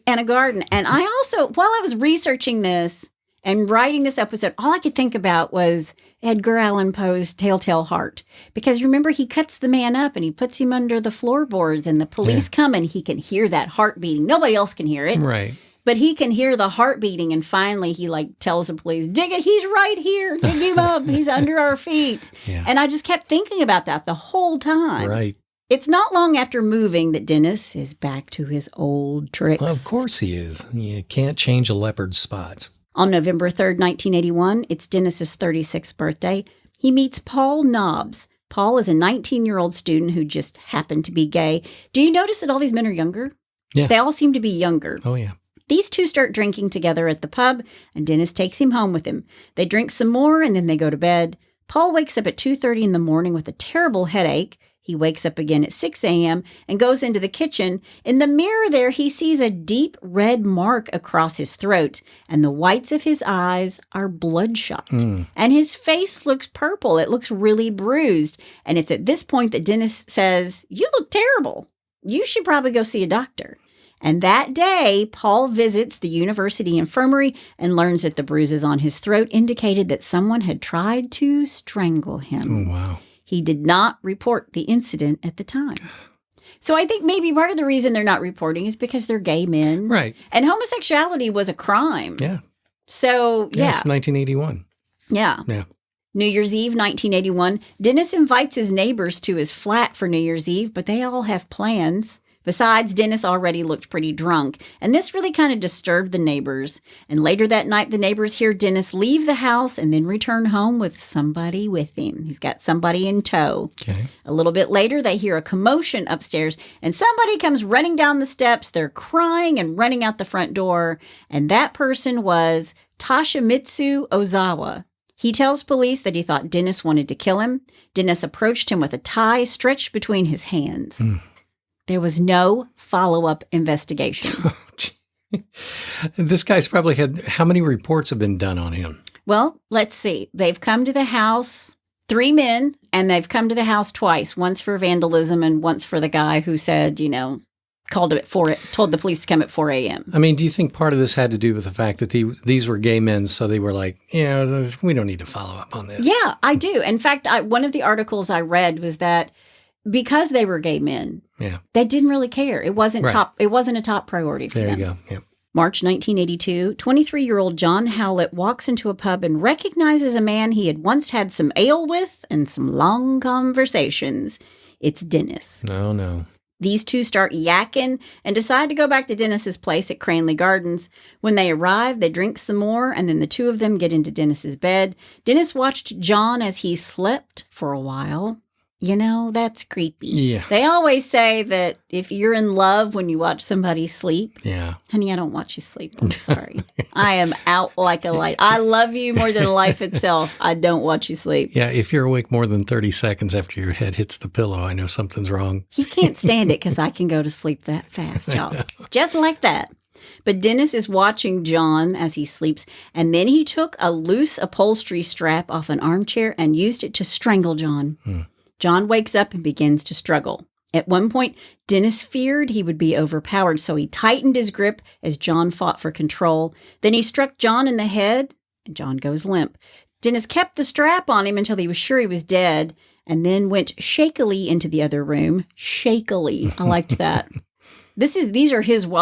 And a garden. And I also, while I was researching this and writing this episode, all I could think about was Edgar Allan Poe's Telltale Heart. Because remember, he cuts the man up and he puts him under the floorboards and the police come and he can hear that heart beating. Nobody else can hear it. Right. But he can hear the heart beating, and finally he tells the police, dig it, he's right here, dig him up, he's under our feet. Yeah. And I just kept thinking about that the whole time. Right. It's not long after moving that Dennis is back to his old tricks. Well, of course he is. You can't change a leopard's spots. On November 3rd, 1981, it's Dennis's 36th birthday. He meets Paul Nobbs. Paul is a 19-year-old student who just happened to be gay. Do you notice that all these men are younger? Yeah. They all seem to be younger. Oh, yeah. These two start drinking together at the pub, and Dennis takes him home with him. They drink some more, and then they go to bed. Paul wakes up at 2:30 in the morning with a terrible headache. He wakes up again at 6 a.m. and goes into the kitchen. In the mirror there, he sees a deep red mark across his throat, and the whites of his eyes are bloodshot. And his face looks purple. It looks really bruised. And it's at this point that Dennis says, you look terrible. You should probably go see a doctor. And that day, Paul visits the university infirmary and learns that the bruises on his throat indicated that someone had tried to strangle him. Oh, wow. He did not report the incident at the time. So I think maybe part of the reason they're not reporting is because they're gay men. Right. And homosexuality was a crime. Yeah. So, yeah. Yes, 1981. Yeah. Yeah. New Year's Eve, 1981, Dennis invites his neighbors to his flat for New Year's Eve, but they all have plans. Besides, Dennis already looked pretty drunk, and this really kind of disturbed the neighbors. And later that night, the neighbors hear Dennis leave the house and then return home with somebody with him. He's got somebody in tow. Okay. A little bit later, they hear a commotion upstairs, and somebody comes running down the steps. They're crying and running out the front door, and that person was Toshimitsu Ozawa. He tells police that he thought Dennis wanted to kill him. Dennis approached him with a tie stretched between his hands. There was no follow-up investigation. This guy's probably had, how many reports have been done on him? Well, let's see. They've come to the house, 3 men, and they've come to the house twice, once for vandalism and once for the guy who said, told the police to come at 4 a.m. I mean, do you think part of this had to do with the fact that these were gay men, so they were like, we don't need to follow up on this? Yeah, I do. In fact, one of the articles I read was that because they were gay men, they didn't really care. It wasn't It wasn't a top priority for them. There you go. Yep. March 1982, 23-year-old John Howlett walks into a pub and recognizes a man he had once had some ale with and some long conversations. It's Dennis. No. These two start yakking and decide to go back to Dennis's place at Cranley Gardens. When they arrive, they drink some more, and then the two of them get into Dennis's bed. Dennis watched John as he slept for a while. That's creepy. Yeah. They always say that if you're in love when you watch somebody sleep. Yeah. Honey, I don't watch you sleep. I'm sorry. I am out like a light. I love you more than life itself. I don't watch you sleep. Yeah, if you're awake more than 30 seconds after your head hits the pillow, I know something's wrong. He can't stand it because I can go to sleep that fast, y'all. Just like that. But Dennis is watching John as he sleeps, and then he took a loose upholstery strap off an armchair and used it to strangle John. John wakes up and begins to struggle. At one point, Dennis feared he would be overpowered, so he tightened his grip as John fought for control. Then he struck John in the head, and John goes limp. Dennis kept the strap on him until he was sure he was dead, and then went shakily into the other room. Shakily. I liked that. A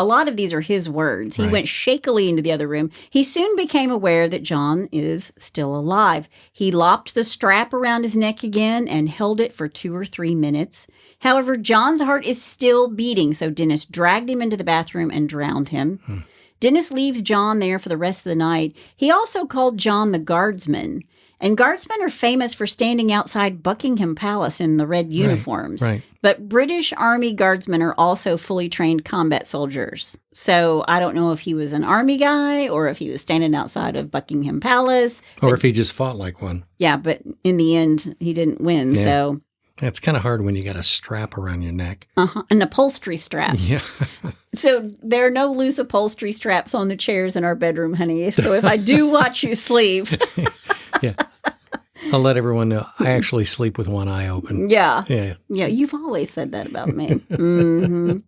lot of these are his words. He went shakily into the other room. He soon became aware that John is still alive. He lopped the strap around his neck again and held it for 2 or 3 minutes. However, John's heart is still beating, so Dennis dragged him into the bathroom and drowned him. Dennis leaves John there for the rest of the night. He also called John the guardsman. And guardsmen are famous for standing outside Buckingham Palace in the red uniforms. Right. But British Army guardsmen are also fully trained combat soldiers. So I don't know if he was an army guy or if he was standing outside of Buckingham Palace. Or if he just fought like one. Yeah, but in the end, he didn't win. Yeah. So It's kind of hard when you got a strap around your neck. An upholstery strap. Yeah. So there are no loose upholstery straps on the chairs in our bedroom, honey. So if I do watch you sleep. Yeah. I'll let everyone know I actually sleep with one eye open. Yeah. Yeah. Yeah, you've always said that about me. Mm-hmm.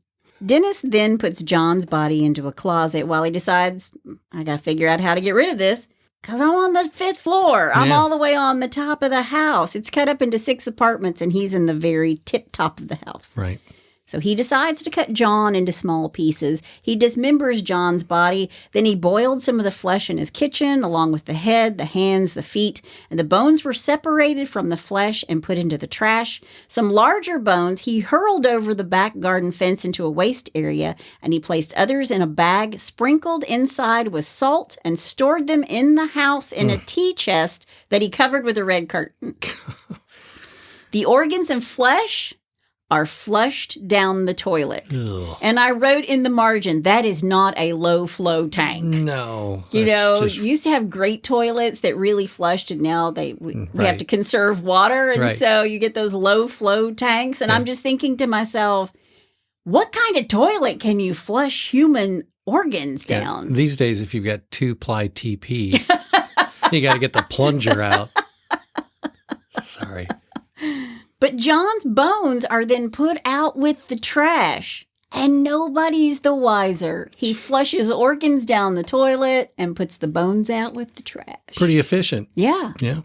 Dennis then puts John's body into a closet while he decides, I got to figure out how to get rid of this because I'm on the 5th floor. I'm all the way on the top of the house. It's cut up into 6 apartments and he's in the very tip top of the house. Right. So he decides to cut John into small pieces. He dismembers John's body. Then he boiled some of the flesh in his kitchen, along with the head, the hands, the feet, and the bones were separated from the flesh and put into the trash. Some larger bones he hurled over the back garden fence into a waste area, and he placed others in a bag, sprinkled inside with salt, and stored them in the house in a tea chest that he covered with a red curtain. The organs and flesh are flushed down the toilet. Ugh. And I wrote in the margin, that is not a low flow tank. No. You used to have great toilets that really flushed, and now we have to conserve water. And so you get those low flow tanks. And I'm just thinking to myself, what kind of toilet can you flush human organs down? These days, if you've got 2-ply TP, you got to get the plunger out. Sorry. But John's bones are then put out with the trash, and nobody's the wiser. He flushes organs down the toilet and puts the bones out with the trash. Pretty efficient. Yeah. Yeah.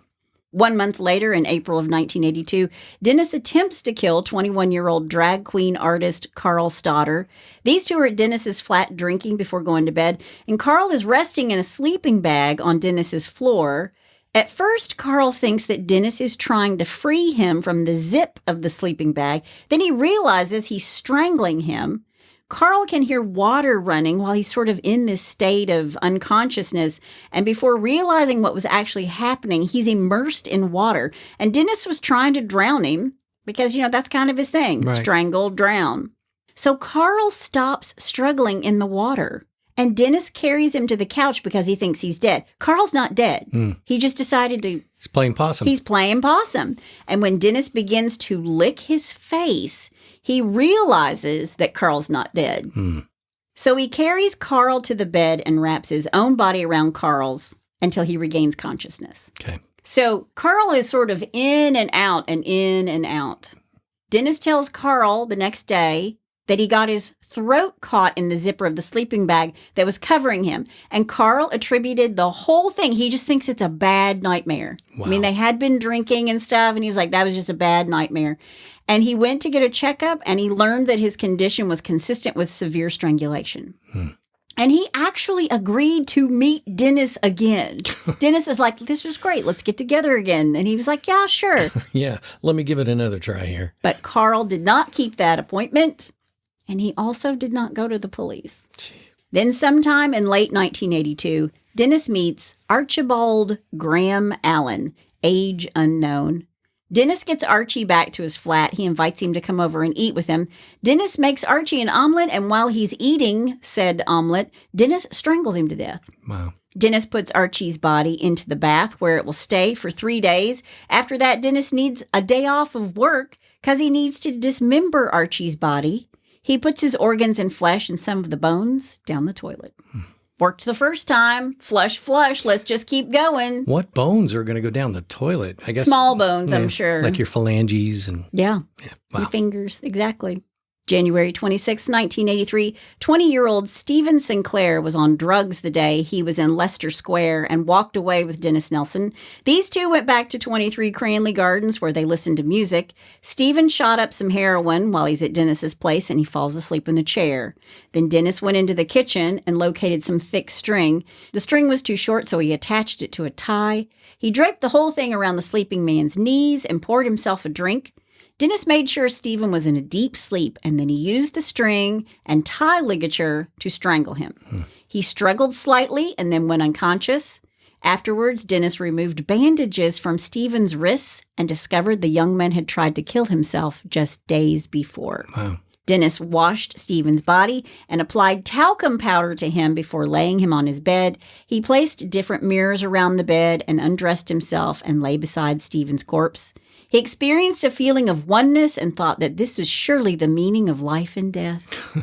1 month later, in April of 1982, Dennis attempts to kill 21-year-old drag queen artist Carl Stoddard. These two are at Dennis's flat drinking before going to bed, and Carl is resting in a sleeping bag on Dennis's floor. At first, Carl thinks that Dennis is trying to free him from the zip of the sleeping bag. Then he realizes he's strangling him. Carl can hear water running while he's sort of in this state of unconsciousness. And before realizing what was actually happening, he's immersed in water. And Dennis was trying to drown him because, that's kind of his thing. Right. Strangle, drown. So Carl stops struggling in the water. And Dennis carries him to the couch because he thinks he's dead. Carl's not dead. He just decided to... He's playing possum. He's playing possum. And when Dennis begins to lick his face, he realizes that Carl's not dead. So he carries Carl to the bed and wraps his own body around Carl's until he regains consciousness. Okay. So Carl is sort of in and out and in and out. Dennis tells Carl the next day that he got his throat caught in the zipper of the sleeping bag that was covering him. And Carl attributed the whole thing. He just thinks it's a bad nightmare. Wow. I mean, they had been drinking and stuff, and he was like, that was just a bad nightmare. And he went to get a checkup, and he learned that his condition was consistent with severe strangulation. And he actually agreed to meet Dennis again. Dennis is like, this was great. Let's get together again. And he was like, yeah, sure. Yeah, let me give it another try here. But Carl did not keep that appointment. And he also did not go to the police. Gee. Then sometime in late 1982, Dennis meets Archibald Graham Allen, age unknown. Dennis gets Archie back to his flat. He invites him to come over and eat with him. Dennis makes Archie an omelet, and while he's eating said omelet, Dennis strangles him to death. Wow. Dennis puts Archie's body into the bath where it will stay for 3 days. After that, Dennis needs a day off of work because he needs to dismember Archie's body. He puts his organs and flesh and some of the bones down the toilet. Worked the first time. Flush. Let's just keep going. What bones are going to go down the toilet? I guess Small bones, I'm sure. Like your phalanges and Yeah. wow. Your fingers. Exactly. January 26, 1983, 20-year-old Stephen Sinclair was on drugs the day he was in Leicester Square and walked away with Dennis Nilsen. These two went back to 23 Cranley Gardens where they listened to music. Stephen shot up some heroin while he's at Dennis's place and he falls asleep in the chair. Then Dennis went into the kitchen and located some thick string. The string was too short, so he attached it to a tie. He draped the whole thing around the sleeping man's knees and poured himself a drink. Dennis made sure Stephen was in a deep sleep, and then he used the string and tie ligature to strangle him. He struggled slightly and then went unconscious. Afterwards, Dennis removed bandages from Stephen's wrists and discovered the young man had tried to kill himself just days before. Wow. Dennis washed Stephen's body and applied talcum powder to him before laying him on his bed. He placed different mirrors around the bed and undressed himself and lay beside Stephen's corpse. He experienced a feeling of oneness and thought that this was surely the meaning of life and death.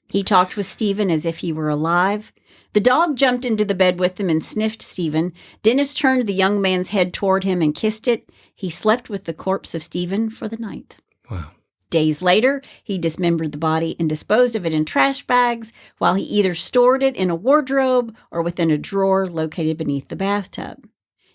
He talked with Stephen as if he were alive. The dog jumped into the bed with him and sniffed Stephen. Dennis turned the young man's head toward him and kissed it. He slept with the corpse of Stephen for the night. Wow. Days later, he dismembered the body and disposed of it in trash bags while he either stored it in a wardrobe or within a drawer located beneath the bathtub.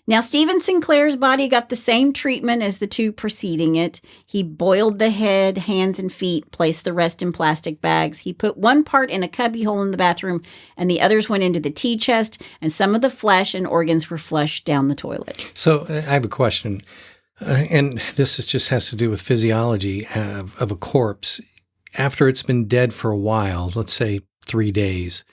Now, Stephen Sinclair's body got the same treatment as the two preceding it. He boiled the head, hands, and feet, placed the rest in plastic bags. He put one part in a cubbyhole in the bathroom, and the others went into the tea chest, and some of the flesh and organs were flushed down the toilet. So I have a question, and this just has to do with physiology of a corpse. After it's been dead for a while, let's say 3 days,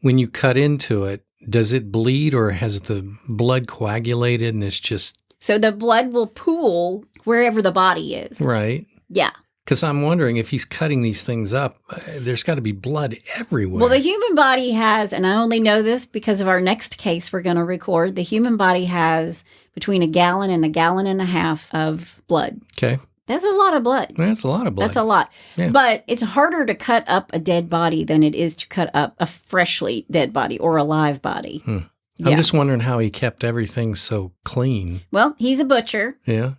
when you cut into it, does it bleed or has the blood coagulated and it's just... So the blood will pool wherever the body is. Right. Yeah. Because I'm wondering if he's cutting these things up, there's got to be blood everywhere. Well, the human body has, and I only know this because of our next case we're going to record, the human body has between a gallon and a gallon and a half of blood. Okay. That's a lot of blood. That's a lot of blood. That's a lot. Yeah. But it's harder to cut up a dead body than it is to cut up a freshly dead body or a live body. I'm Yeah. just wondering how he kept everything so clean. Well, he's a butcher. Yeah.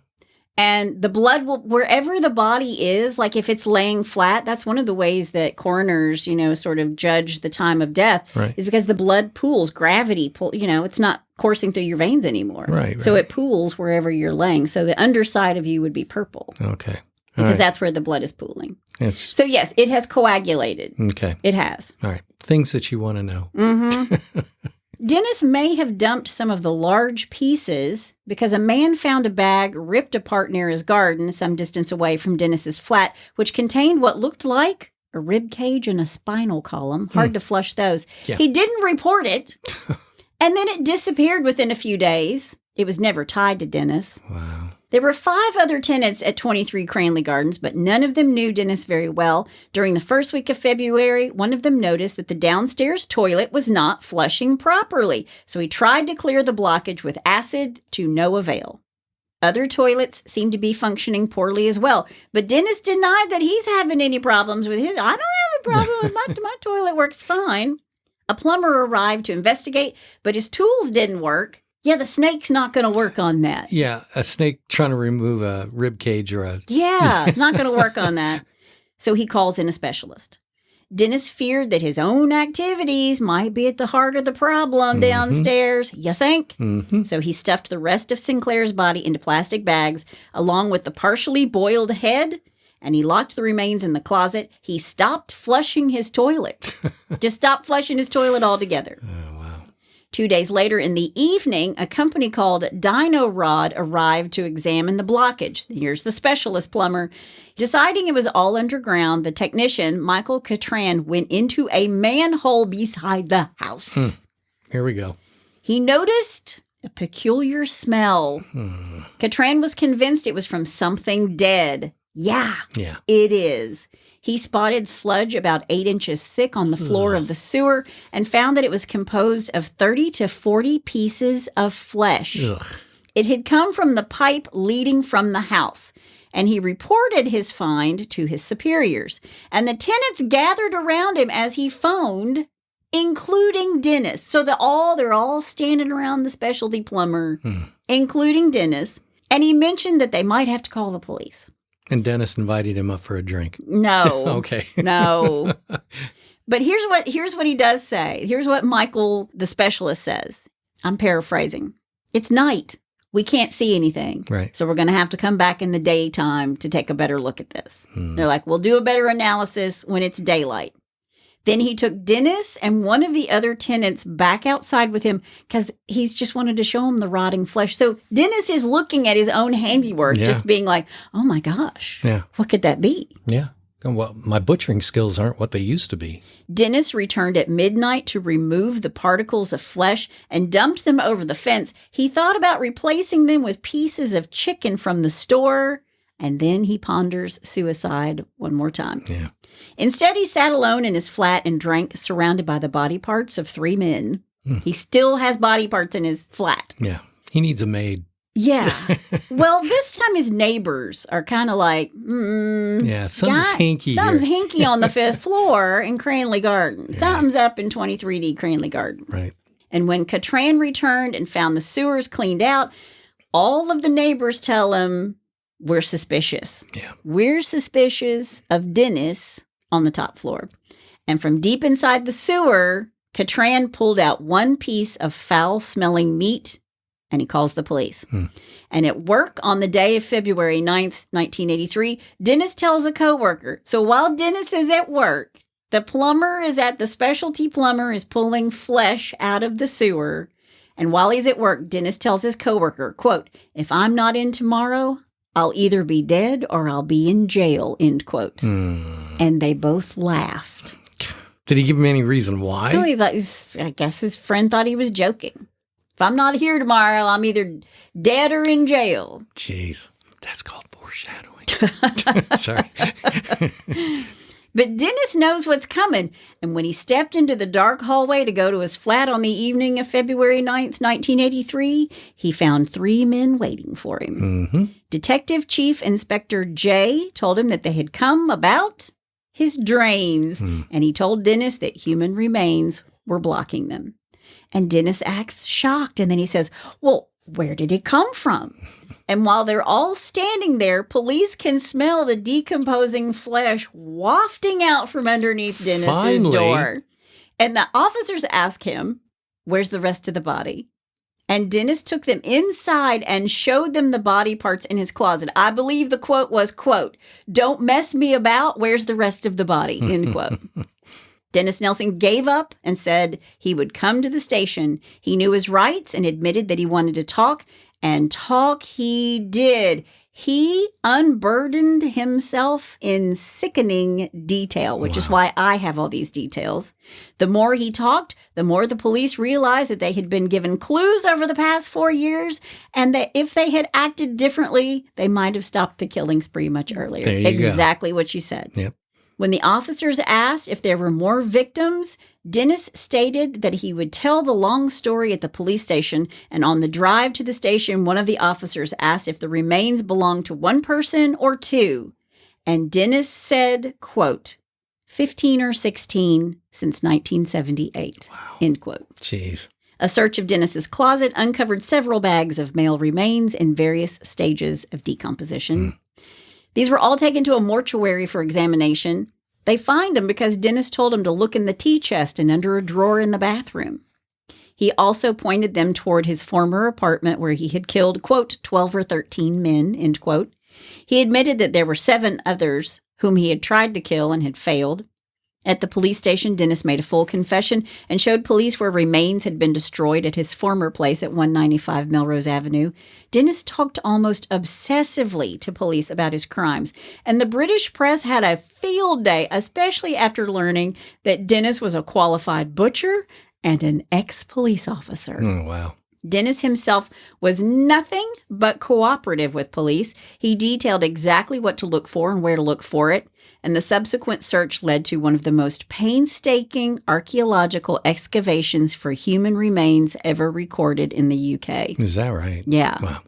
And the blood will, wherever the body is, like if it's laying flat, that's one of the ways that coroners, sort of judge the time of death, Right. is because the blood pools, gravity it's not coursing through your veins anymore. Right. So it pools wherever you're laying. So the underside of you would be purple Okay. All because right. that's where the blood is pooling. It's, So yes, it has coagulated. okay. It has. All right. Things that you want to know. Mm-hmm. Dennis may have dumped some of the large pieces because a man found a bag ripped apart near his garden some distance away from Dennis's flat, which contained what looked like a rib cage and a spinal column. Hard to flush those. Yeah. He didn't report it, and then it disappeared within a few days. It was never tied to Dennis. Wow. There were 5 other tenants at 23 Cranley Gardens, but none of them knew Dennis very well. During the first week of February, one of them noticed that the downstairs toilet was not flushing properly, so he tried to clear the blockage with acid to no avail. Other toilets seemed to be functioning poorly as well, but Dennis denied that he's having any problems with his. I don't have a problem with my toilet works fine. A plumber arrived to investigate, but his tools didn't work. Yeah, the snake's not going to work on that. Yeah, a snake trying to remove a rib cage or a... Yeah, not going to work on that. So he calls in a specialist. Dennis feared that his own activities might be at the heart of the problem downstairs. You think? So he stuffed the rest of Sinclair's body into plastic bags, along with the partially boiled head, and he locked the remains in the closet. He stopped flushing his toilet. Just stopped flushing his toilet altogether. Oh, wow. 2 days later in the evening, a company called Dino Rod arrived to examine the blockage. Here's the specialist plumber. Deciding it was all underground, the technician, Michael Catran, went into a manhole beside the house. Here we go. He noticed a peculiar smell. Catran was convinced it was from something dead. Yeah, it is. He spotted sludge about 8 inches thick on the floor of the sewer and found that it was composed of 30 to 40 pieces of flesh. Ugh. It had come from the pipe leading from the house, and he reported his find to his superiors. And the tenants gathered around him as he phoned, including Dennis. So they're all standing around the specialty plumber, including Dennis. And he mentioned that they might have to call the police. And Dennis invited him up for a drink. No. Okay. No. But here's what he does say. Here's what Michael, the specialist, says. I'm paraphrasing. It's night. We can't see anything. Right. So we're going to have to come back in the daytime to take a better look at this. They're like, we'll do a better analysis when it's daylight. Then he took Dennis and one of the other tenants back outside with him because he's just wanted to show him the rotting flesh. So Dennis is looking at his own handiwork, just being like, oh my gosh, what could that be? Yeah. Well, my butchering skills aren't what they used to be. Dennis returned at midnight to remove the particles of flesh and dumped them over the fence. He thought about replacing them with pieces of chicken from the store, and then he ponders suicide one more time. Yeah. Instead, he sat alone in his flat and drank, surrounded by the body parts of 3 men. He still has body parts in his flat. Yeah. He needs a maid. Yeah. Well, this time his neighbors are kind of like, something's hinky Something's here. hinky on the 5th floor in Cranley Gardens. Something's up in 23D Cranley Gardens. Right. And when Catran returned and found the sewers cleaned out, all of the neighbors tell him, we're suspicious. Yeah. We're suspicious of Dennis on the top floor. And from deep inside the sewer, Catran pulled out one piece of foul-smelling meat, and he calls the police. And at work on the day of February 9th, 1983, Dennis tells a coworker. So while Dennis is at work, the plumber is at the specialty plumber is pulling flesh out of the sewer. And while he's at work, Dennis tells his coworker, quote, if I'm not in tomorrow, I'll either be dead or I'll be in jail, end quote. And they both laughed. Did he give him any reason why? No, I guess his friend thought he was joking. If I'm not here tomorrow, I'm either dead or in jail. Jeez, that's called foreshadowing. Sorry. But Dennis knows what's coming. And when he stepped into the dark hallway to go to his flat on the evening of February 9th, 1983, he found 3 men waiting for him. Detective Chief Inspector J told him that they had come about his drains. And he told Dennis that human remains were blocking them. And Dennis acts shocked. And then he says, well, where did it come from? And while they're all standing there, police can smell the decomposing flesh wafting out from underneath Dennis's door. And the officers ask him, where's the rest of the body? And Dennis took them inside and showed them the body parts in his closet. I believe the quote was, quote, don't mess me about, where's the rest of the body, end quote. Dennis Nilsen gave up and said he would come to the station. He knew his rights and admitted that he wanted to talk, and talk he did. He unburdened himself in sickening detail, which is why I have all these details. The more he talked, the more the police realized that they had been given clues over the past 4 years, and that if they had acted differently, they might have stopped the killing spree much earlier. There you Exactly what you said. Yep. When the officers asked if there were more victims, Dennis stated that he would tell the long story at the police station, and on the drive to the station, one of the officers asked if the remains belonged to one person or two. And Dennis said, quote, 15 or 16 since 1978, end quote. Jeez. A search of Dennis's closet uncovered several bags of male remains in various stages of decomposition. These were all taken to a mortuary for examination. They find them because Dennis told them to look in the tea chest and under a drawer in the bathroom. He also pointed them toward his former apartment where he had killed, quote, 12 or 13 men, end quote. He admitted that there were 7 others whom he had tried to kill and had failed. At the police station, Dennis made a full confession and showed police where remains had been destroyed at his former place at 195 Melrose Avenue. Dennis talked almost obsessively to police about his crimes, and the British press had a field day, especially after learning that Dennis was a qualified butcher and an ex-police officer. Oh, wow. Dennis himself was nothing but cooperative with police. He detailed exactly what to look for and where to look for it, and the subsequent search led to one of the most painstaking archaeological excavations for human remains ever recorded in the UK. Is that right? Yeah. Wow.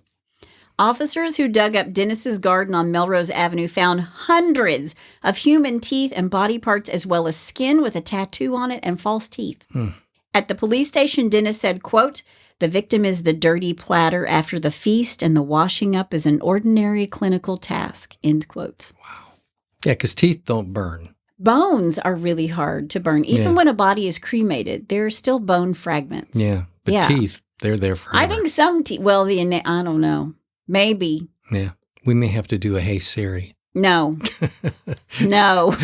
Officers who dug up Dennis's garden on Melrose Avenue found hundreds of human teeth and body parts, as well as skin with a tattoo on it and false teeth. At the police station, Dennis said, quote, "The victim is the dirty platter after the feast, and the washing up is an ordinary clinical task," end quote. Wow. Yeah, because teeth don't burn. Bones are really hard to burn. Even when a body is cremated, there are still bone fragments. Yeah, but teeth, they're there forever. I think some teeth, well, I don't know. Maybe. Yeah, we may have to do a Hey Siri. No. No.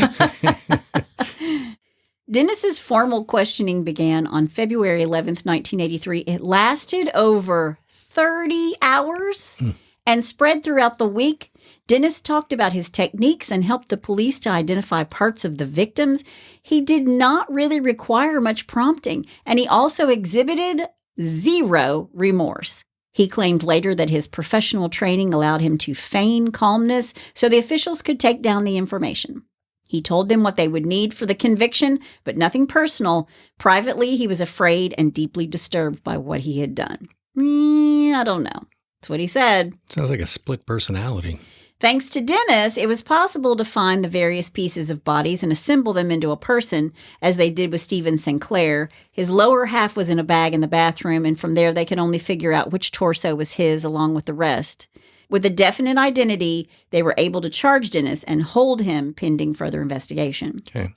Dennis's formal questioning began on February 11th, 1983. It lasted over 30 hours and spread throughout the week. Dennis talked about his techniques and helped the police to identify parts of the victims. He did not really require much prompting, and he also exhibited zero remorse. He claimed later that his professional training allowed him to feign calmness so the officials could take down the information. He told them what they would need for the conviction, but nothing personal. Privately, he was afraid and deeply disturbed by what he had done. I don't know. That's what he said. Sounds like a split personality. Thanks to Dennis, it was possible to find the various pieces of bodies and assemble them into a person, as they did with Stephen Sinclair. His lower half was in a bag in the bathroom, and from there they could only figure out which torso was his along with the rest. With a definite identity, they were able to charge Dennis and hold him pending further investigation. Okay.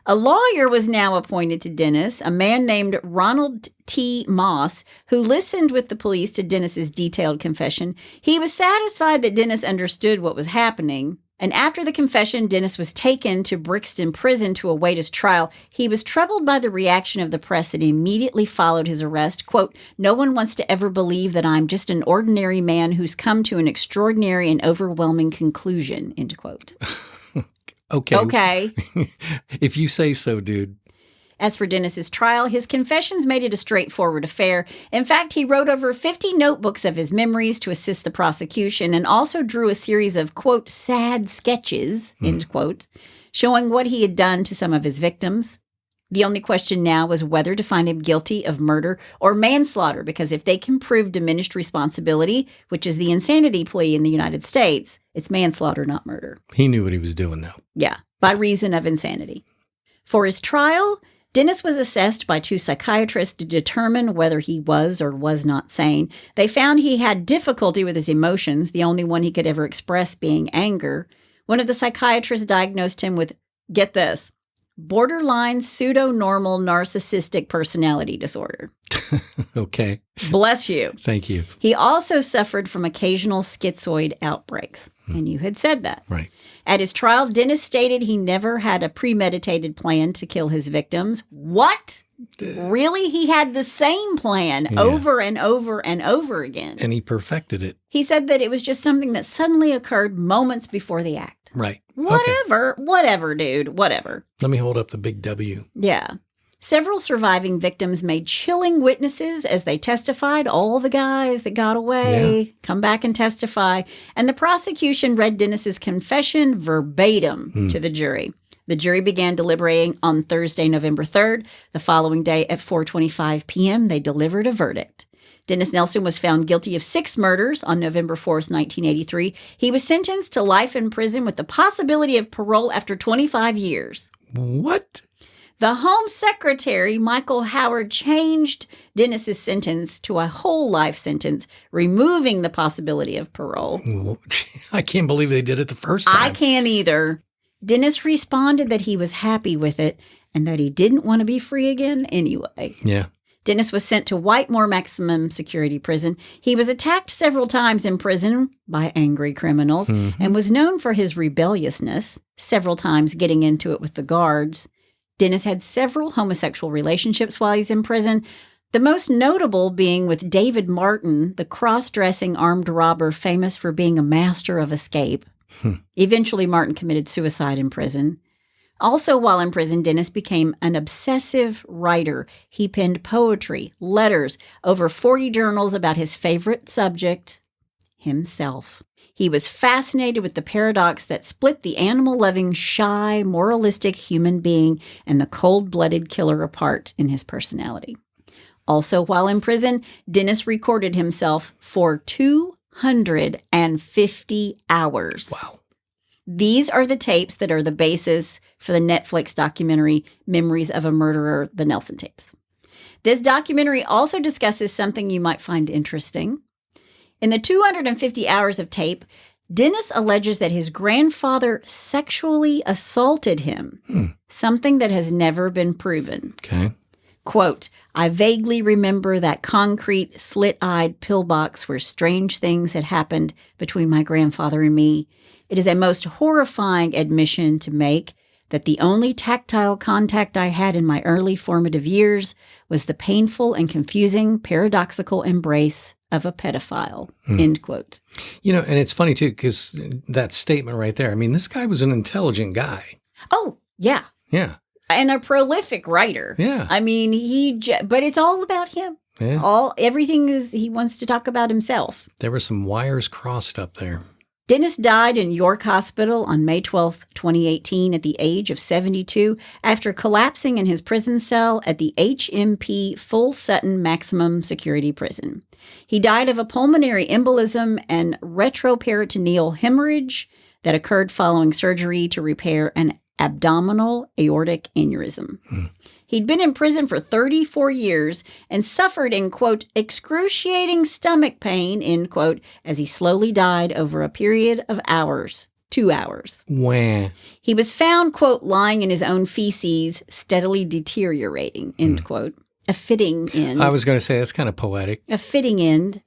A lawyer was now appointed to Dennis, a man named Ronald T. Moss, who listened with the police to Dennis's detailed confession. He was satisfied that Dennis understood what was happening, and after the confession, Dennis was taken to Brixton Prison to await his trial. He was troubled by the reaction of the press that immediately followed his arrest. Quote, "No one wants to ever believe that I'm just an ordinary man who's come to an extraordinary and overwhelming conclusion," end quote. Okay. If you say so, dude. As for Dennis's trial, his confessions made it a straightforward affair. In fact, he wrote over 50 notebooks of his memories to assist the prosecution and also drew a series of, quote, sad sketches, end quote, showing what he had done to some of his victims. The only question now was whether to find him guilty of murder or manslaughter, because if they can prove diminished responsibility, which is the insanity plea in the United States, it's manslaughter, not murder. He knew what he was doing, though. Yeah, by reason of insanity. For his trial, Dennis was assessed by 2 psychiatrists to determine whether he was or was not sane. They found he had difficulty with his emotions, the only one he could ever express being anger. One of the psychiatrists diagnosed him with, get this, borderline pseudo-normal narcissistic personality disorder. Okay. Bless you. Thank you. He also suffered from occasional schizoid outbreaks, and you had said that. Right. At his trial, Dennis stated he never had a premeditated plan to kill his victims. What? Really? He had the same plan over and over and over again. And he perfected it. He said that it was just something that suddenly occurred moments before the act. Right. Whatever, dude. Whatever. Let me hold up the big W. Yeah. Several surviving victims made chilling witnesses as they testified. All the guys that got away come back and testify. And the prosecution read Dennis's confession verbatim to the jury. The jury began deliberating on Thursday, November 3rd. The following day at 4:25 p.m., they delivered a verdict. Dennis Nilsen was found guilty of 6 murders on November 4th, 1983. He was sentenced to life in prison with the possibility of parole after 25 years. What? The Home Secretary, Michael Howard, changed Dennis's sentence to a whole life sentence, removing the possibility of parole. I can't believe they did it the first time. I can't either. Dennis responded that he was happy with it and that he didn't want to be free again anyway. Yeah. Dennis was sent to Whitemore Maximum Security Prison. He was attacked several times in prison by angry criminals and was known for his rebelliousness, several times getting into it with the guards. Dennis had several homosexual relationships while he's in prison, the most notable being with David Martin, the cross-dressing armed robber famous for being a master of escape. Eventually, Martin committed suicide in prison. Also, while in prison, Dennis became an obsessive writer. He penned poetry, letters, over 40 journals about his favorite subject, himself. He was fascinated with the paradox that split the animal-loving, shy, moralistic human being and the cold-blooded killer apart in his personality. Also, while in prison, Dennis recorded himself for 250 hours. Wow. These are the tapes that are the basis for the Netflix documentary Memories of a Murderer, the Nilsen tapes. This documentary also discusses something you might find interesting. In the 250 hours of tape, Dennis alleges that his grandfather sexually assaulted him, something that has never been proven. Okay. Quote, I vaguely remember that concrete, slit-eyed pillbox where strange things had happened between my grandfather and me. It is a most horrifying admission to make that the only tactile contact I had in my early formative years was the painful and confusing paradoxical embrace of a pedophile, end quote. You know, and it's funny, too, because that statement right there, I mean, this guy was an intelligent guy. Oh, yeah. Yeah. And a prolific writer. Yeah. I mean, but it's all about him. Yeah. Everything is, he wants to talk about himself. There were some wires crossed up there. Dennis died in York Hospital on May 12, 2018, at the age of 72 after collapsing in his prison cell at the HMP Full Sutton Maximum Security Prison. He died of a pulmonary embolism and retroperitoneal hemorrhage that occurred following surgery to repair an abdominal aortic aneurysm. He'd been in prison for 34 years and suffered in, quote, excruciating stomach pain, end quote, as he slowly died over a period of hours, 2 hours. Wah. He was found, quote, lying in his own feces, steadily deteriorating, end quote. A fitting end. I was going to say, that's kind of poetic. A fitting end.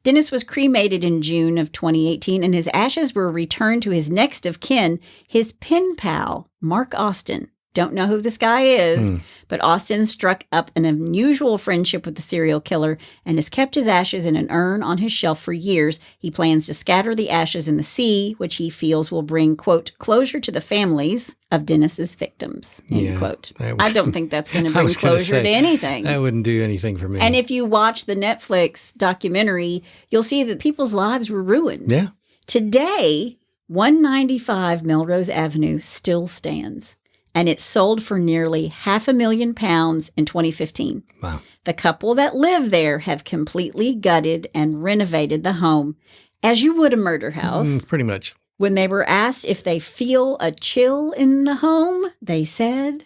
Dennis was cremated in June of 2018, and his ashes were returned to his next of kin, his pen pal, Mark Austin. Don't know who this guy is, but Austin struck up an unusual friendship with the serial killer and has kept his ashes in an urn on his shelf for years. He plans to scatter the ashes in the sea, which he feels will bring, quote, closure to the families of Dennis's victims, end quote. I don't think that's going to bring closure to anything. That wouldn't do anything for me. And if you watch the Netflix documentary, you'll see that people's lives were ruined. Yeah. Today, 195 Melrose Avenue still stands. And it sold for nearly £500,000 in 2015. Wow. The couple that live there have completely gutted and renovated the home, as you would a murder house. Pretty much. When they were asked if they feel a chill in the home, they said,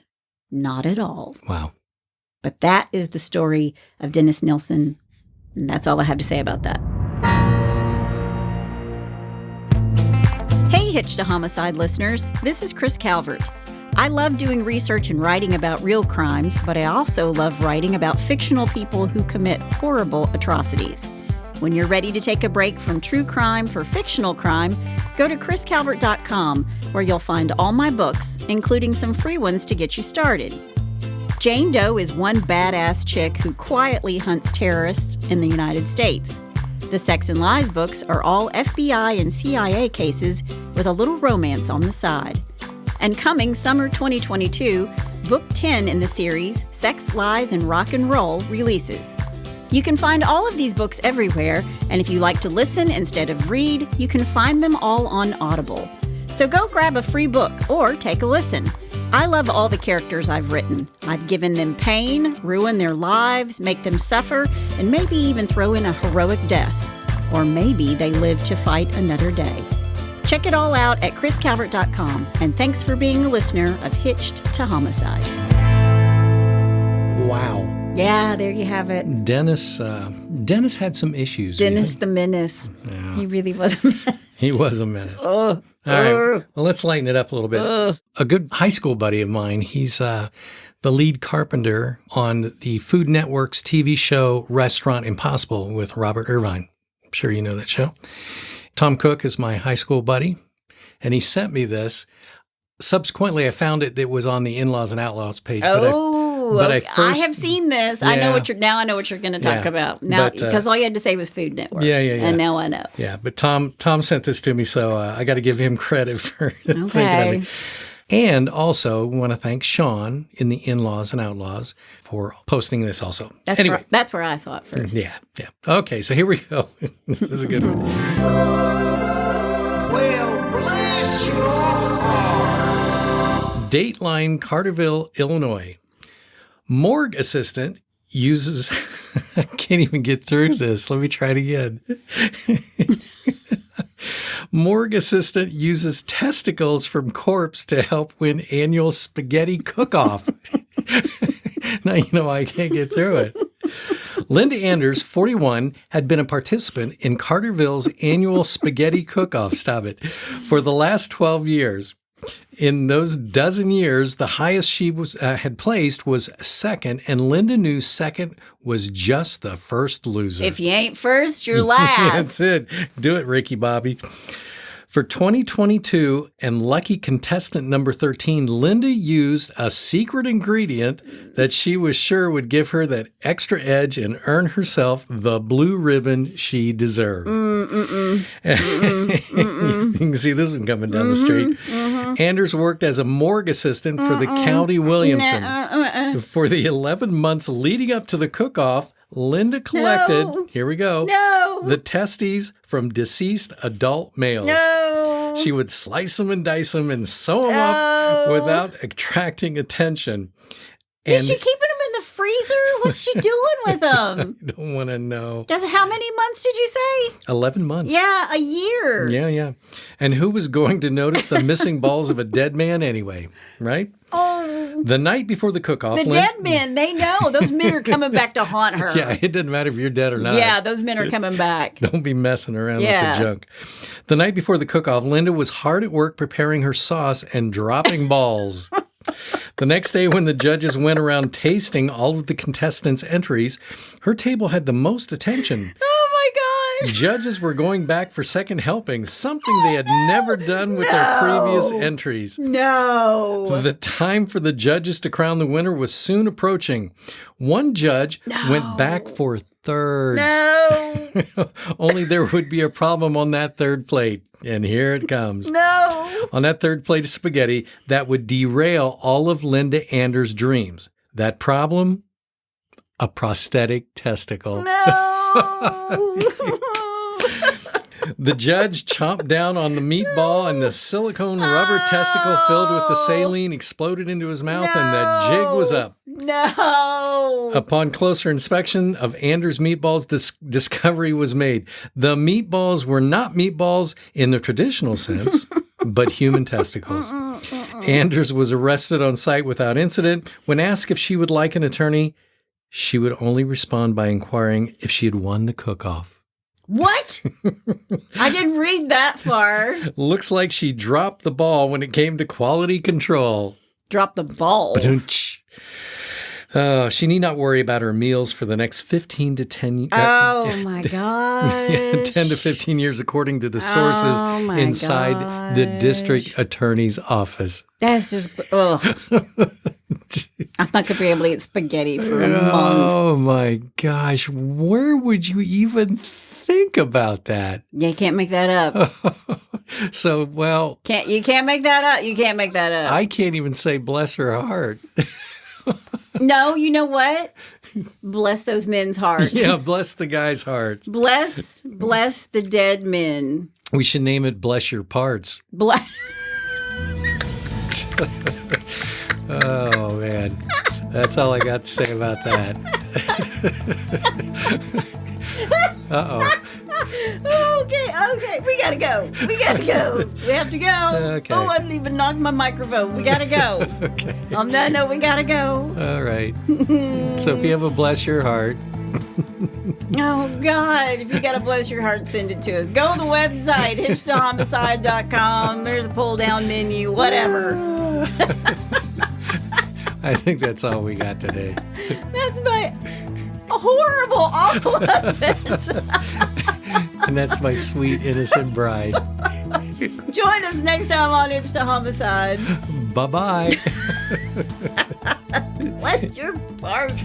not at all. Wow. But that is the story of Dennis Nilsen, and that's all I have to say about that. Hey, Hitch to Homicide listeners. This is Chris Calvert. I love doing research and writing about real crimes, but I also love writing about fictional people who commit horrible atrocities. When you're ready to take a break from true crime for fictional crime, go to chriscalvert.com, where you'll find all my books, including some free ones to get you started. Jane Doe is one badass chick who quietly hunts terrorists in the United States. The Sex and Lies books are all FBI and CIA cases with a little romance on the side. And coming summer 2022, Book 10 in the series, Sex, Lies, and Rock and Roll, releases. You can find all of these books everywhere, and if you like to listen instead of read, you can find them all on Audible. So go grab a free book or take a listen. I love all the characters I've written. I've given them pain, ruined their lives, make them suffer, and maybe even throw in a heroic death. Or maybe they live to fight another day. Check it all out at chriscalvert.com, and thanks for being a listener of Hitched to Homicide. Wow. Yeah, there you have it. Dennis had some issues. Dennis the Menace. Yeah. He really was a menace. He was a menace. All right. Well, let's lighten it up a little bit. A good high school buddy of mine, he's the lead carpenter on the Food Network's TV show Restaurant Impossible with Robert Irvine. I'm sure you know that show. Tom Cook is my high school buddy, and he sent me this. Subsequently, I found it was on the In-Laws and Outlaws page. I have seen this. Yeah. I know what you're going to talk about now, because all you had to say was Food Network. Yeah. And now I know. Yeah, but Tom sent this to me, so I got to give him credit for thinking of me. And also want to thank Sean in the In-Laws and Outlaws for posting this also. That's where I saw it first. Yeah. Okay, so here we go. This is a good one. Well, bless your heart. Dateline, Carterville, Illinois. Morgue assistant uses... I can't even get through this. Let me try it again. Morgue assistant uses testicles from corpse to help win annual spaghetti cook-off. Now you know I can't get through it. Linda Anders, 41, had been a participant in Carterville's annual spaghetti cook-off, for the last 12 years. In those dozen years, the highest she had placed was second, and Linda knew second was just the first loser. If you ain't first, you're last. That's it. Do it, Ricky Bobby. For 2022 and lucky contestant number 13, Linda used a secret ingredient that she was sure would give her that extra edge and earn herself the blue ribbon she deserved. You can see this one coming down the street. Anders worked as a morgue assistant for the County Williamson. For the 11 months leading up to the cook-off, Linda collected, here we go, the testes from deceased adult males. She would slice them and dice them and sew them up without attracting attention. Is she keeping them in the freezer? What's she doing with them? I don't want to know. How many months did you say? 11 months. Yeah, a year. Yeah. And who was going to notice the missing balls of a dead man anyway, right? Oh. The night before the cook-off. The dead men, they know. Those men are coming back to haunt her. Yeah, it doesn't matter if you're dead or not. Yeah, those men are coming back. Don't be messing around with the junk. The night before the cook-off, Linda was hard at work preparing her sauce and dropping balls. The next day, when the judges went around tasting all of the contestants' entries, her table had the most attention. Oh, my gosh. Judges were going back for second helpings, something they had never done with their previous entries. No. The time for the judges to crown the winner was soon approaching. One judge went back for thirds. No. Only there would be a problem on that third plate. And here it comes. No. On that third plate of spaghetti, that would derail all of Linda Anders' dreams. That problem? A prosthetic testicle. No. The judge chomped down on the meatball, and the silicone rubber testicle filled with the saline exploded into his mouth, and the jig was up. No. Upon closer inspection of Anders' meatballs, this discovery was made. The meatballs were not meatballs in the traditional sense, but human testicles. Anders was arrested on site without incident. When asked if she would like an attorney, she would only respond by inquiring if she had won the cook-off. What? I didn't read that far. Looks like she dropped the ball when it came to quality control. Drop the balls. Ba-dum-tsh. She need not worry about her meals for the next 15 to 10 Oh my gosh. 10 to 15 years, according to the sources Oh my inside the district attorney's office. That's just, ugh. I'm not going to be able to eat spaghetti for a month. Oh my gosh. Where would you even think about that? You can't make that up. So, well, You can't make that up. You can't make that up. I can't even say bless her heart. No, you know what? Bless those men's hearts. Yeah, bless the guy's heart. Bless the dead men. We should name it Bless Your Parts. Bless. Oh, man. That's all I got to say about that. Uh-oh. Okay. We gotta go. We have to go. Okay. Oh, I didn't even knock my microphone. We gotta go. Okay. On that note, we gotta go. All right. So if you have a bless your heart. Oh, God. If you got to bless your heart, send it to us. Go to the website, hitchtohomicide.com. There's a pull-down menu, whatever. I think that's all we got today. That's my horrible, awful husband. And that's my sweet, innocent bride. Join us next time on Hitch to Homicide. Bye-bye. Bless your parts.